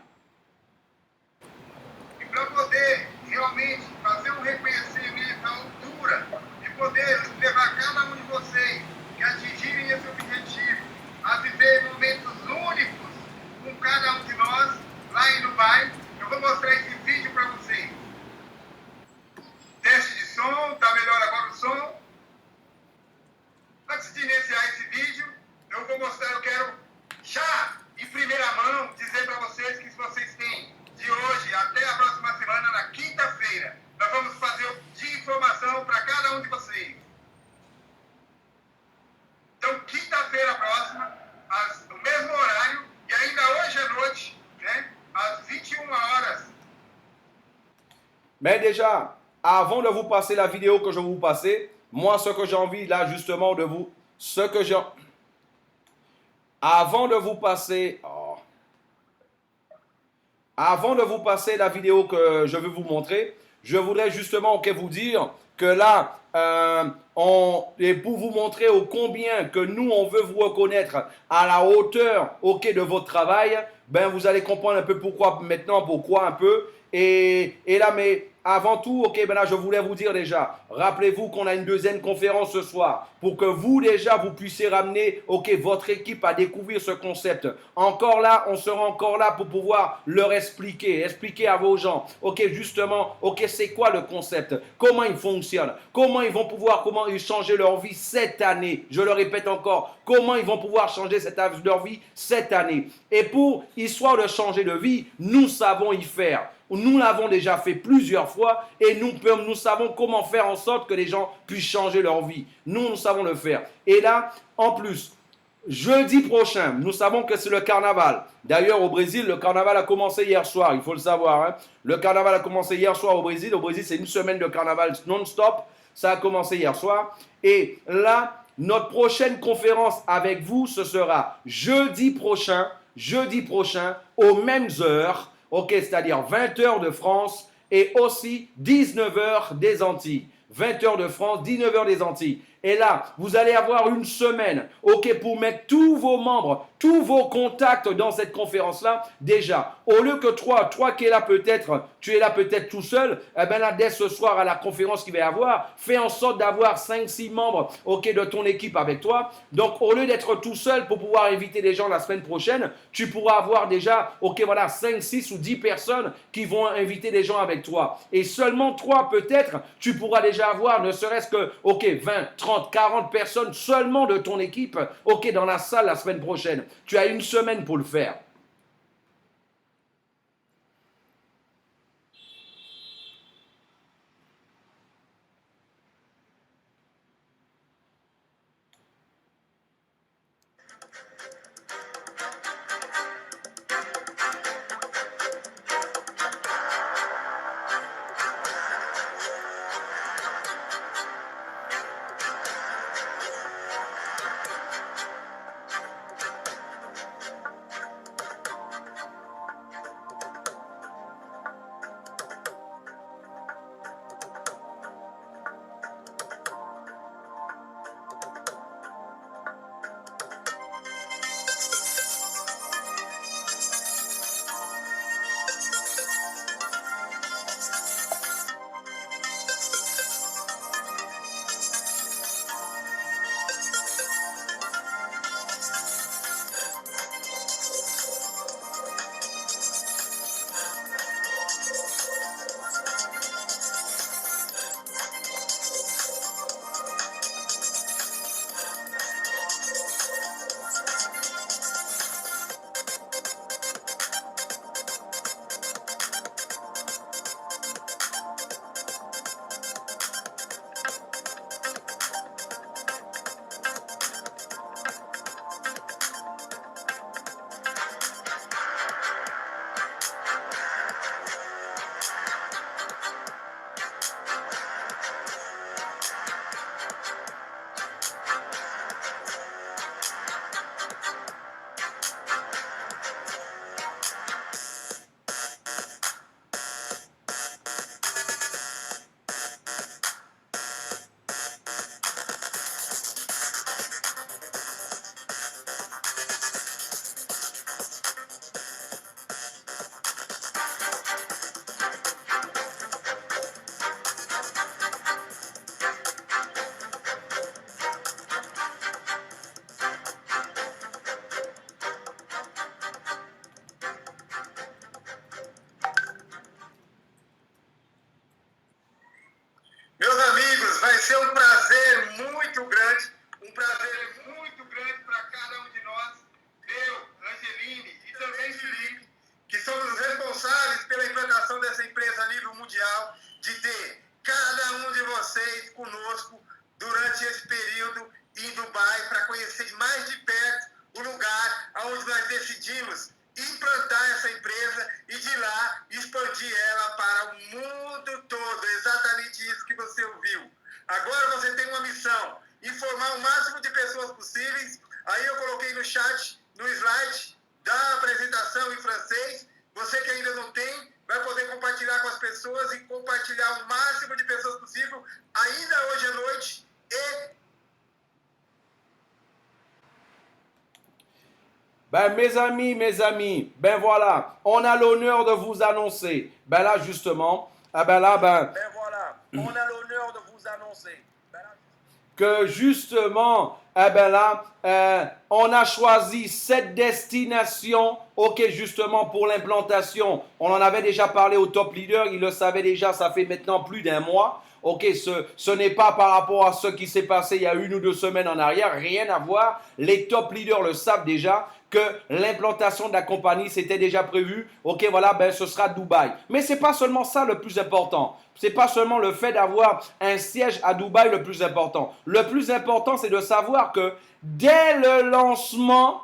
E para poder realmente fazer reconhecimento à altura e poder levar cada de vocês que atingirem esse objetivo a viver momentos únicos com cada de nós lá em Dubai, eu vou mostrar esse vídeo para vocês. Teste de som, tá melhor agora o som? Antes de iniciar esse vídeo, eu quero já em primeira mão dizer para vocês que se vocês têm de hoje até a próxima semana, na quinta-feira, nós vamos fazer de informação para cada de vocês. Então, quinta-feira próxima, no mesmo horário, e ainda hoje à noite, né, às 21 horas. Mais déjà, avant de vous passer la vidéo que je vais vous passer, moi, ce que j'ai envie là justement de vous... Avant de vous passer la vidéo que je vais vous montrer, je voudrais justement vous dire que là, et pour vous montrer au combien que nous, on veut vous reconnaître à la hauteur de votre travail, vous allez comprendre un peu pourquoi un peu. Et là, mais avant tout, là, je voulais vous dire déjà, rappelez-vous qu'on a une deuxième conférence ce soir pour que vous déjà, vous puissiez ramener, votre équipe à découvrir ce concept. Encore là, on sera encore là pour pouvoir leur expliquer à vos gens, justement, c'est quoi le concept, comment il fonctionne, comment ils changer leur vie cette année. Je le répète encore, comment ils vont pouvoir changer leur vie cette année. Et pour histoire de changer de vie, nous savons y faire. Nous l'avons déjà fait plusieurs fois et nous savons comment faire en sorte que les gens puissent changer leur vie. Nous savons le faire. Et là, en plus, jeudi prochain, nous savons que c'est le carnaval. D'ailleurs, au Brésil, le carnaval a commencé hier soir, il faut le savoir. Hein. Le carnaval a commencé hier soir au Brésil. Au Brésil, c'est une semaine de carnaval non-stop. Ça a commencé hier soir. Et là, notre prochaine conférence avec vous, ce sera jeudi prochain, aux mêmes heures. C'est-à-dire 20h de France et aussi 19h des Antilles. 20h de France, 19h des Antilles. Et là, vous allez avoir une semaine, pour mettre tous vos membres, tous vos contacts dans cette conférence-là. Déjà, au lieu que toi qui es là peut-être, tu es là peut-être tout seul, là, dès ce soir à la conférence qu'il va y avoir, fais en sorte d'avoir 5-6 membres, de ton équipe avec toi. Donc, au lieu d'être tout seul pour pouvoir inviter des gens la semaine prochaine, tu pourras avoir déjà, 5, 6 ou 10 personnes qui vont inviter des gens avec toi. Et seulement toi, peut-être, tu pourras déjà avoir, ne serait-ce que, 20, 30, 30, 40 personnes seulement de ton équipe, ok, dans la salle la semaine prochaine. Tu as une semaine pour le faire. Meus amigos, vai ser um prazer muito grande para cada um de nós, eu, Angeline e também Felipe, que somos os responsáveis pela implantação dessa empresa a nível mundial, de ter cada um de vocês conosco durante esse período em Dubai para conhecer mais de perto o lugar onde nós decidimos implantar essa empresa e de lá expandir ela para o mundo todo. Exatamente isso que você ouviu. Agora você tem uma missão, informar o máximo de pessoas possíveis. Aí eu coloquei no chat, no slide da apresentação em francês. Você que ainda não tem, vai poder compartilhar com as pessoas e compartilhar o máximo de pessoas possível ainda hoje à noite. E Ben, mes amis, ben voilà, on a l'honneur de vous annoncer. Ben là, justement, ben là, ben voilà, on a l'honneur de vous annoncer que justement, ben là, on a choisi cette destination, ok, justement pour l'implantation. On en avait déjà parlé au top leader, il le savait déjà, ça fait maintenant plus d'un mois. Ok, ce n'est pas par rapport à ce qui s'est passé il y a 1 ou 2 semaines en arrière, rien à voir. Les top leaders le savent déjà que l'implantation de la compagnie c'était déjà prévu. Ok, voilà, ben ce sera Dubaï. Mais c'est pas seulement ça le plus important. C'est pas seulement le fait d'avoir un siège à Dubaï le plus important. Le plus important, c'est de savoir que dès le lancement,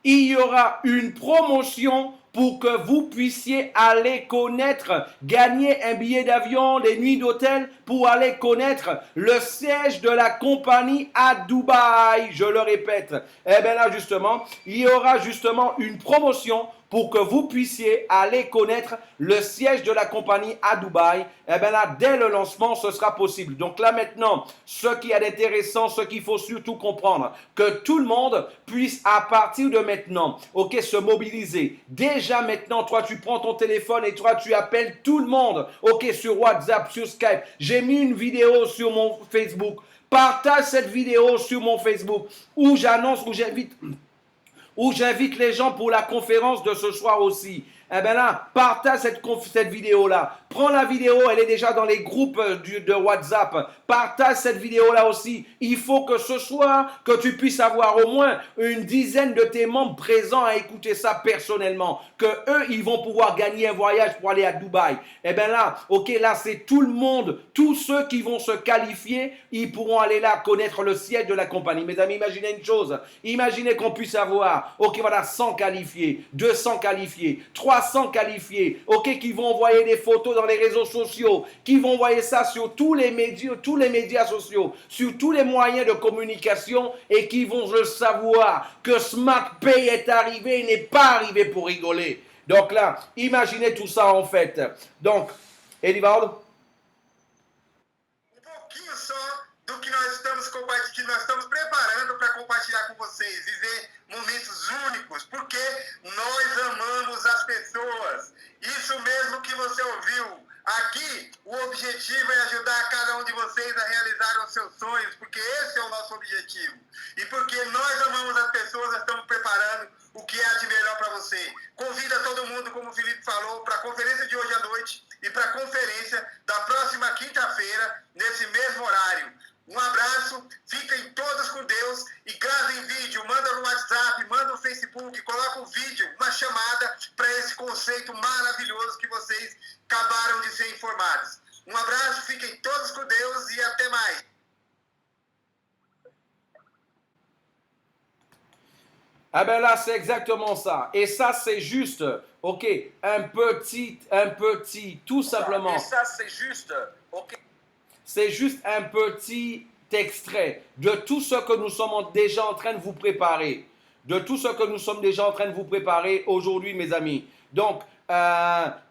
il y aura une promotion pour que vous puissiez aller connaître, gagner un billet d'avion, des nuits d'hôtel pour aller connaître le siège de la compagnie à Dubaï. Je le répète. Eh bien là, justement, il y aura justement une promotion pour que vous puissiez aller connaître le siège de la compagnie à Dubaï. Eh bien là, dès le lancement, ce sera possible. Donc là maintenant, ce qui est intéressant, ce qu'il faut surtout comprendre, que tout le monde puisse à partir de maintenant, ok, se mobiliser. Déjà maintenant, toi tu prends ton téléphone et toi tu appelles tout le monde, ok, sur WhatsApp, sur Skype. J'ai mis une vidéo sur mon Facebook. Partage cette vidéo sur mon Facebook où j'annonce, où j'invite les gens pour la conférence de ce soir aussi. eh bien là, partage cette vidéo-là. Prends la vidéo, elle est déjà dans les groupes de WhatsApp. Partage cette vidéo-là aussi. Il faut que ce soir, que tu puisses avoir au moins une dizaine de tes membres présents à écouter ça personnellement. Que eux, ils vont pouvoir gagner un voyage pour aller à Dubaï. Eh bien là, ok, là, c'est tout le monde, tous ceux qui vont se qualifier, ils pourront aller là connaître le siège de la compagnie. Mes amis, imaginez une chose. Imaginez qu'on puisse avoir, ok, voilà, 100 qualifiés, 200 qualifiés, 300 qualifiés, ok, qui vont envoyer des photos dans les réseaux sociaux, qui vont envoyer ça sur tous les médias sociaux, sur tous les moyens de communication et qui vont le savoir que Smart Pay est arrivé, il n'est pas arrivé pour rigoler. Donc là, imaginez tout ça en fait. Donc, Edivaldo? Pouquinho só do que nós estamos compartilhando, nós estamos preparando para compartilhar com vocês, viver momentos únicos, porque nós amamos as pessoas. Isso mesmo que você ouviu. Aqui, o objetivo é ajudar cada um de vocês a realizar os seus sonhos, porque esse é o nosso objetivo. E porque nós amamos as pessoas, nós estamos preparando o que há de melhor para você. Convida todo mundo, como o Felipe falou, para a conferência de hoje à noite e para a conferência da próxima quinta-feira, nesse mesmo horário. Um abraço, fiquem todos com Deus e gravem vídeo, manda no WhatsApp, manda no Facebook, coloca um vídeo, uma chamada para esse conceito maravilhoso que vocês acabaram de ser informados. Um abraço, fiquem todos com Deus e até mais. Ah ben là, c'est exactement ça. Et ça, c'est juste, ok, un petit, tout simplement. Et ça, c'est juste, ok. C'est juste un petit extrait de tout ce que nous sommes déjà en train de vous préparer. De tout ce que nous sommes déjà en train de vous préparer aujourd'hui, mes amis. Donc,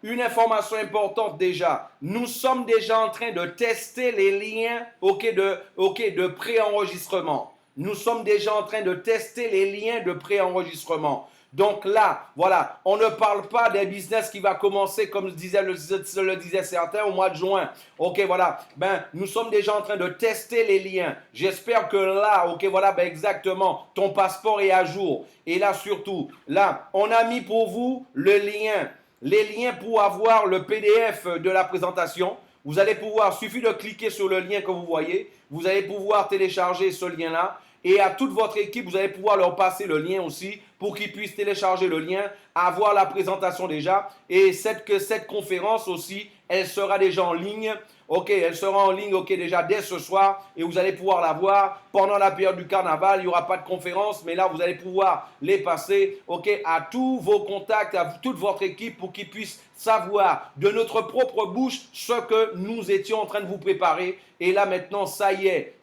une information importante déjà. Nous sommes déjà en train de tester les liens de préenregistrement. Nous sommes déjà en train de tester les liens de préenregistrement. Donc là, voilà, on ne parle pas d'un business qui va commencer, comme le disaient certains, au mois de juin. Ok, voilà, ben, nous sommes déjà en train de tester les liens. J'espère que là, ok, voilà, ben, exactement, ton passeport est à jour. Et là, surtout, là, on a mis pour vous le lien, les liens pour avoir le PDF de la présentation. Vous allez pouvoir, suffit de cliquer sur le lien que vous voyez, vous allez pouvoir télécharger ce lien-là. Et à toute votre équipe, vous allez pouvoir leur passer le lien aussi pour qu'ils puissent télécharger le lien, avoir la présentation déjà. Et cette conférence aussi, elle sera déjà en ligne. Ok, elle sera en ligne déjà dès ce soir et vous allez pouvoir la voir pendant la période du carnaval. Il n'y aura pas de conférence, mais là, vous allez pouvoir les passer à tous vos contacts, à toute votre équipe pour qu'ils puissent savoir de notre propre bouche ce que nous étions en train de vous préparer. Et là, maintenant, ça y est.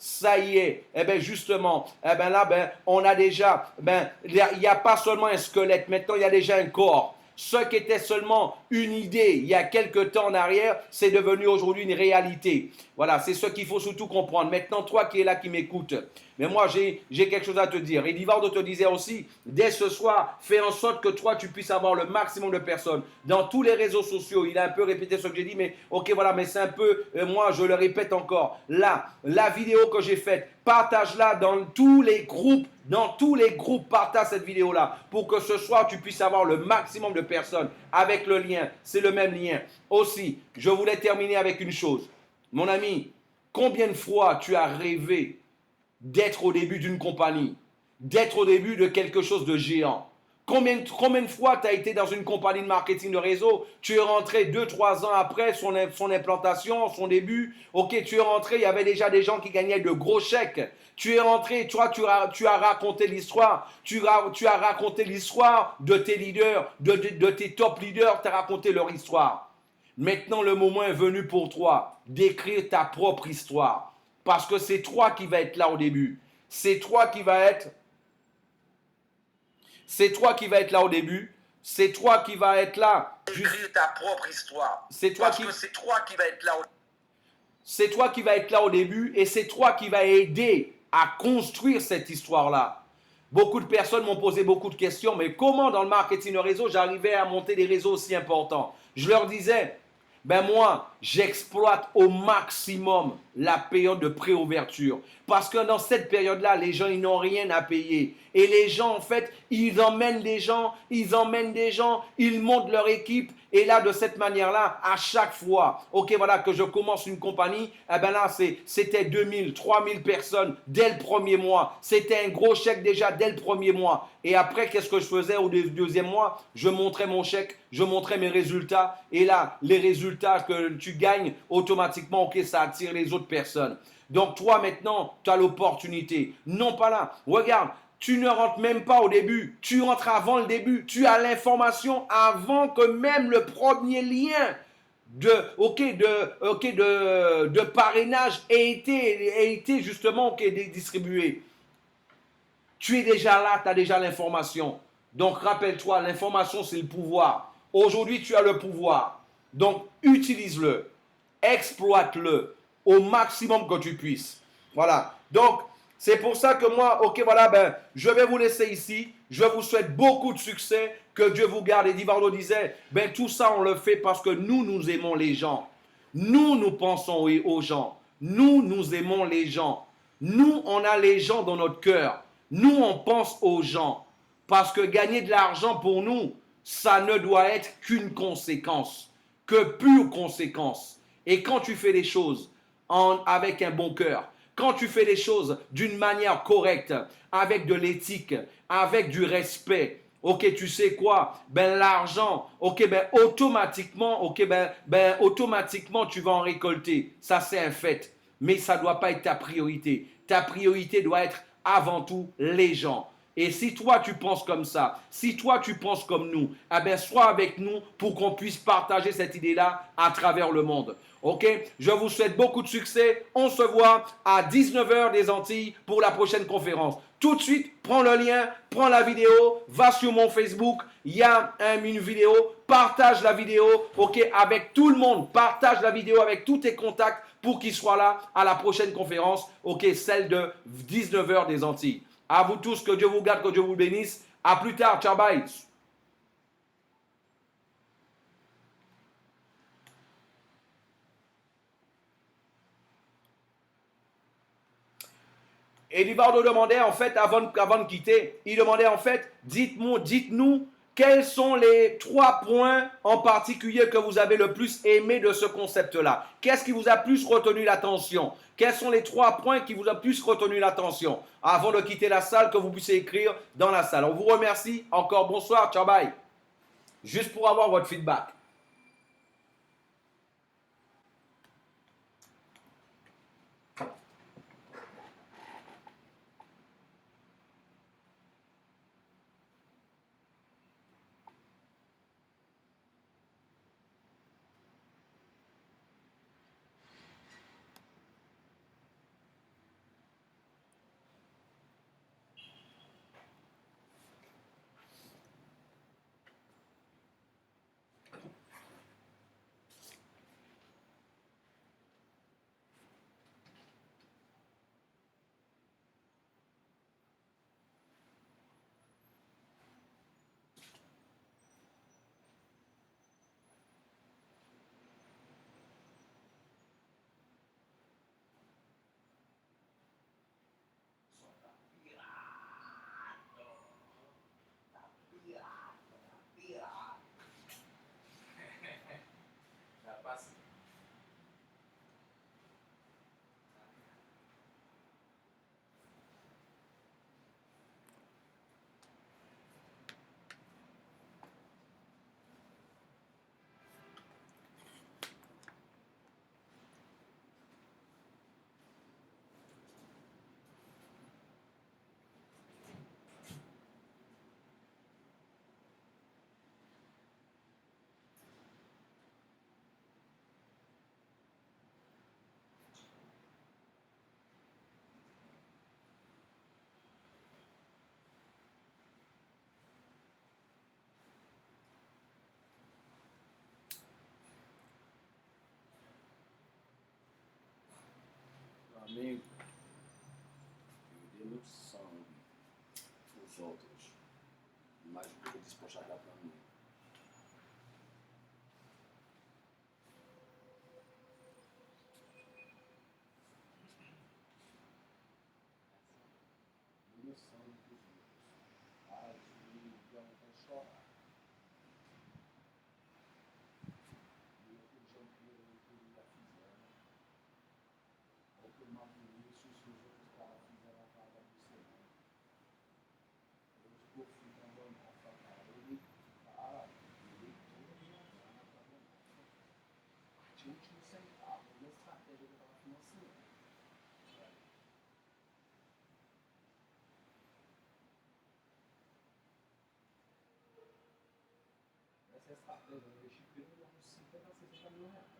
Eh bien, justement, eh bien là, ben, on a déjà, ben, il n'y a pas seulement un squelette. Maintenant, il y a déjà un corps. Ce qui était seulement une idée il y a quelques temps en arrière, c'est devenu aujourd'hui une réalité. Voilà, c'est ce qu'il faut surtout comprendre. Maintenant, toi qui es là, qui m'écoutes, mais moi, j'ai quelque chose à te dire. Et Edivaldo te disait aussi, dès ce soir, fais en sorte que toi, tu puisses avoir le maximum de personnes dans tous les réseaux sociaux. Il a un peu répété ce que j'ai dit, mais ok, voilà, mais c'est un peu, moi, je le répète encore. Là, la vidéo que j'ai faite, partage-la dans tous les groupes. Dans tous les groupes, partage cette vidéo-là pour que ce soir, tu puisses avoir le maximum de personnes avec le lien. C'est le même lien. Aussi, je voulais terminer avec une chose. Mon ami, combien de fois tu as rêvé d'être au début d'une compagnie, d'être au début de quelque chose de géant? Combien de fois tu as été dans une compagnie de marketing de réseau? Tu es rentré 2-3 ans après son implantation, son début. Ok, tu es rentré, il y avait déjà des gens qui gagnaient de gros chèques. Tu es rentré, toi, tu as raconté l'histoire. Tu as raconté l'histoire de tes leaders, de tes top leaders. Tu as raconté leur histoire. Maintenant, le moment est venu pour toi d'écrire ta propre histoire. Parce que c'est toi qui vas être là au début. C'est toi qui vas être là au début. C'est toi qui vas être là. Écrire ta propre histoire. C'est toi qui va être là. C'est toi qui va être là au début et c'est toi qui va aider à construire cette histoire-là. Beaucoup de personnes m'ont posé beaucoup de questions, mais comment dans le marketing de réseau j'arrivais à monter des réseaux aussi importants? Je leur disais, ben moi, j'exploite au maximum la période de préouverture. Parce que dans cette période-là, les gens, ils n'ont rien à payer. Et les gens, en fait, ils emmènent des gens, ils montent leur équipe. Et là, de cette manière-là, à chaque fois, ok, voilà, que je commence une compagnie, eh ben là, c'était 2000, 3000 personnes dès le premier mois. C'était un gros chèque déjà dès le premier mois. Et après, qu'est-ce que je faisais au deuxième mois? Je montrais mon chèque, je montrais mes résultats. Et là, les résultats que tu gagnes, automatiquement, ok, ça attire les autres personnes. Donc, toi, maintenant, tu as l'opportunité. Non pas là. Regarde, tu ne rentres même pas au début. Tu rentres avant le début. Tu as l'information avant que même le premier lien de parrainage ait été justement distribué. Tu es déjà là, tu as déjà l'information. Donc, rappelle-toi, l'information, c'est le pouvoir. Aujourd'hui, tu as le pouvoir. Donc, utilise-le. Exploite-le au maximum que tu puisses. Voilà. Donc, c'est pour ça que moi, ok, voilà, ben, je vais vous laisser ici. Je vous souhaite beaucoup de succès. Que Dieu vous garde. Et Divardo disait, ben, tout ça, on le fait parce que nous aimons les gens. Nous pensons aux gens. Nous aimons les gens. Nous, on a les gens dans notre cœur. Nous, on pense aux gens. Parce que gagner de l'argent pour nous, ça ne doit être qu'une conséquence. Que pure conséquence. Et quand tu fais les choses avec un bon cœur, quand tu fais les choses d'une manière correcte, avec de l'éthique, avec du respect, ok, tu sais quoi? Ben l'argent, ok, ben automatiquement, automatiquement tu vas en récolter. Ça c'est un fait. Mais ça ne doit pas être ta priorité. Ta priorité doit être avant tout les gens. Et si toi tu penses comme ça, si toi tu penses comme nous, eh bien sois avec nous pour qu'on puisse partager cette idée-là à travers le monde. Ok? Je vous souhaite beaucoup de succès. On se voit à 19h des Antilles pour la prochaine conférence. Tout de suite, prends le lien, prends la vidéo, va sur mon Facebook, il y a une vidéo, partage la vidéo, ok, avec tout le monde, partage la vidéo avec tous tes contacts pour qu'ils soient là à la prochaine conférence, ok, celle de 19h des Antilles. À vous tous, que Dieu vous garde, que Dieu vous bénisse. À plus tard, ciao, bye. Et Livardo demandait en fait, avant de quitter, il demandait en fait, dites-nous quels sont les 3 points en particulier que vous avez le plus aimé de ce concept-là. Qu'est-ce qui vous a plus retenu l'attention? Quels sont les 3 points qui vous a plus retenu l'attention? Avant de quitter la salle, que vous puissiez écrire dans la salle. On vous remercie. Encore bonsoir, ciao, bye. Juste pour avoir votre feedback. Amigo, eu dei noção os outros, mas o que eu disse para chegar para mim. estourar. E aquele jogo que eu já fizeram, ou que o Maurício e os outros caras fizeram a vaga do Senhor. Eu fui pra Bonofa, cara. Ele toda a minha grana pra Bonofa. Partiu o último centavo, a minha estratégia que eu tava financiando. Essa é a estratégia, eu investi pelo menos uns 50 a 60 mil reais.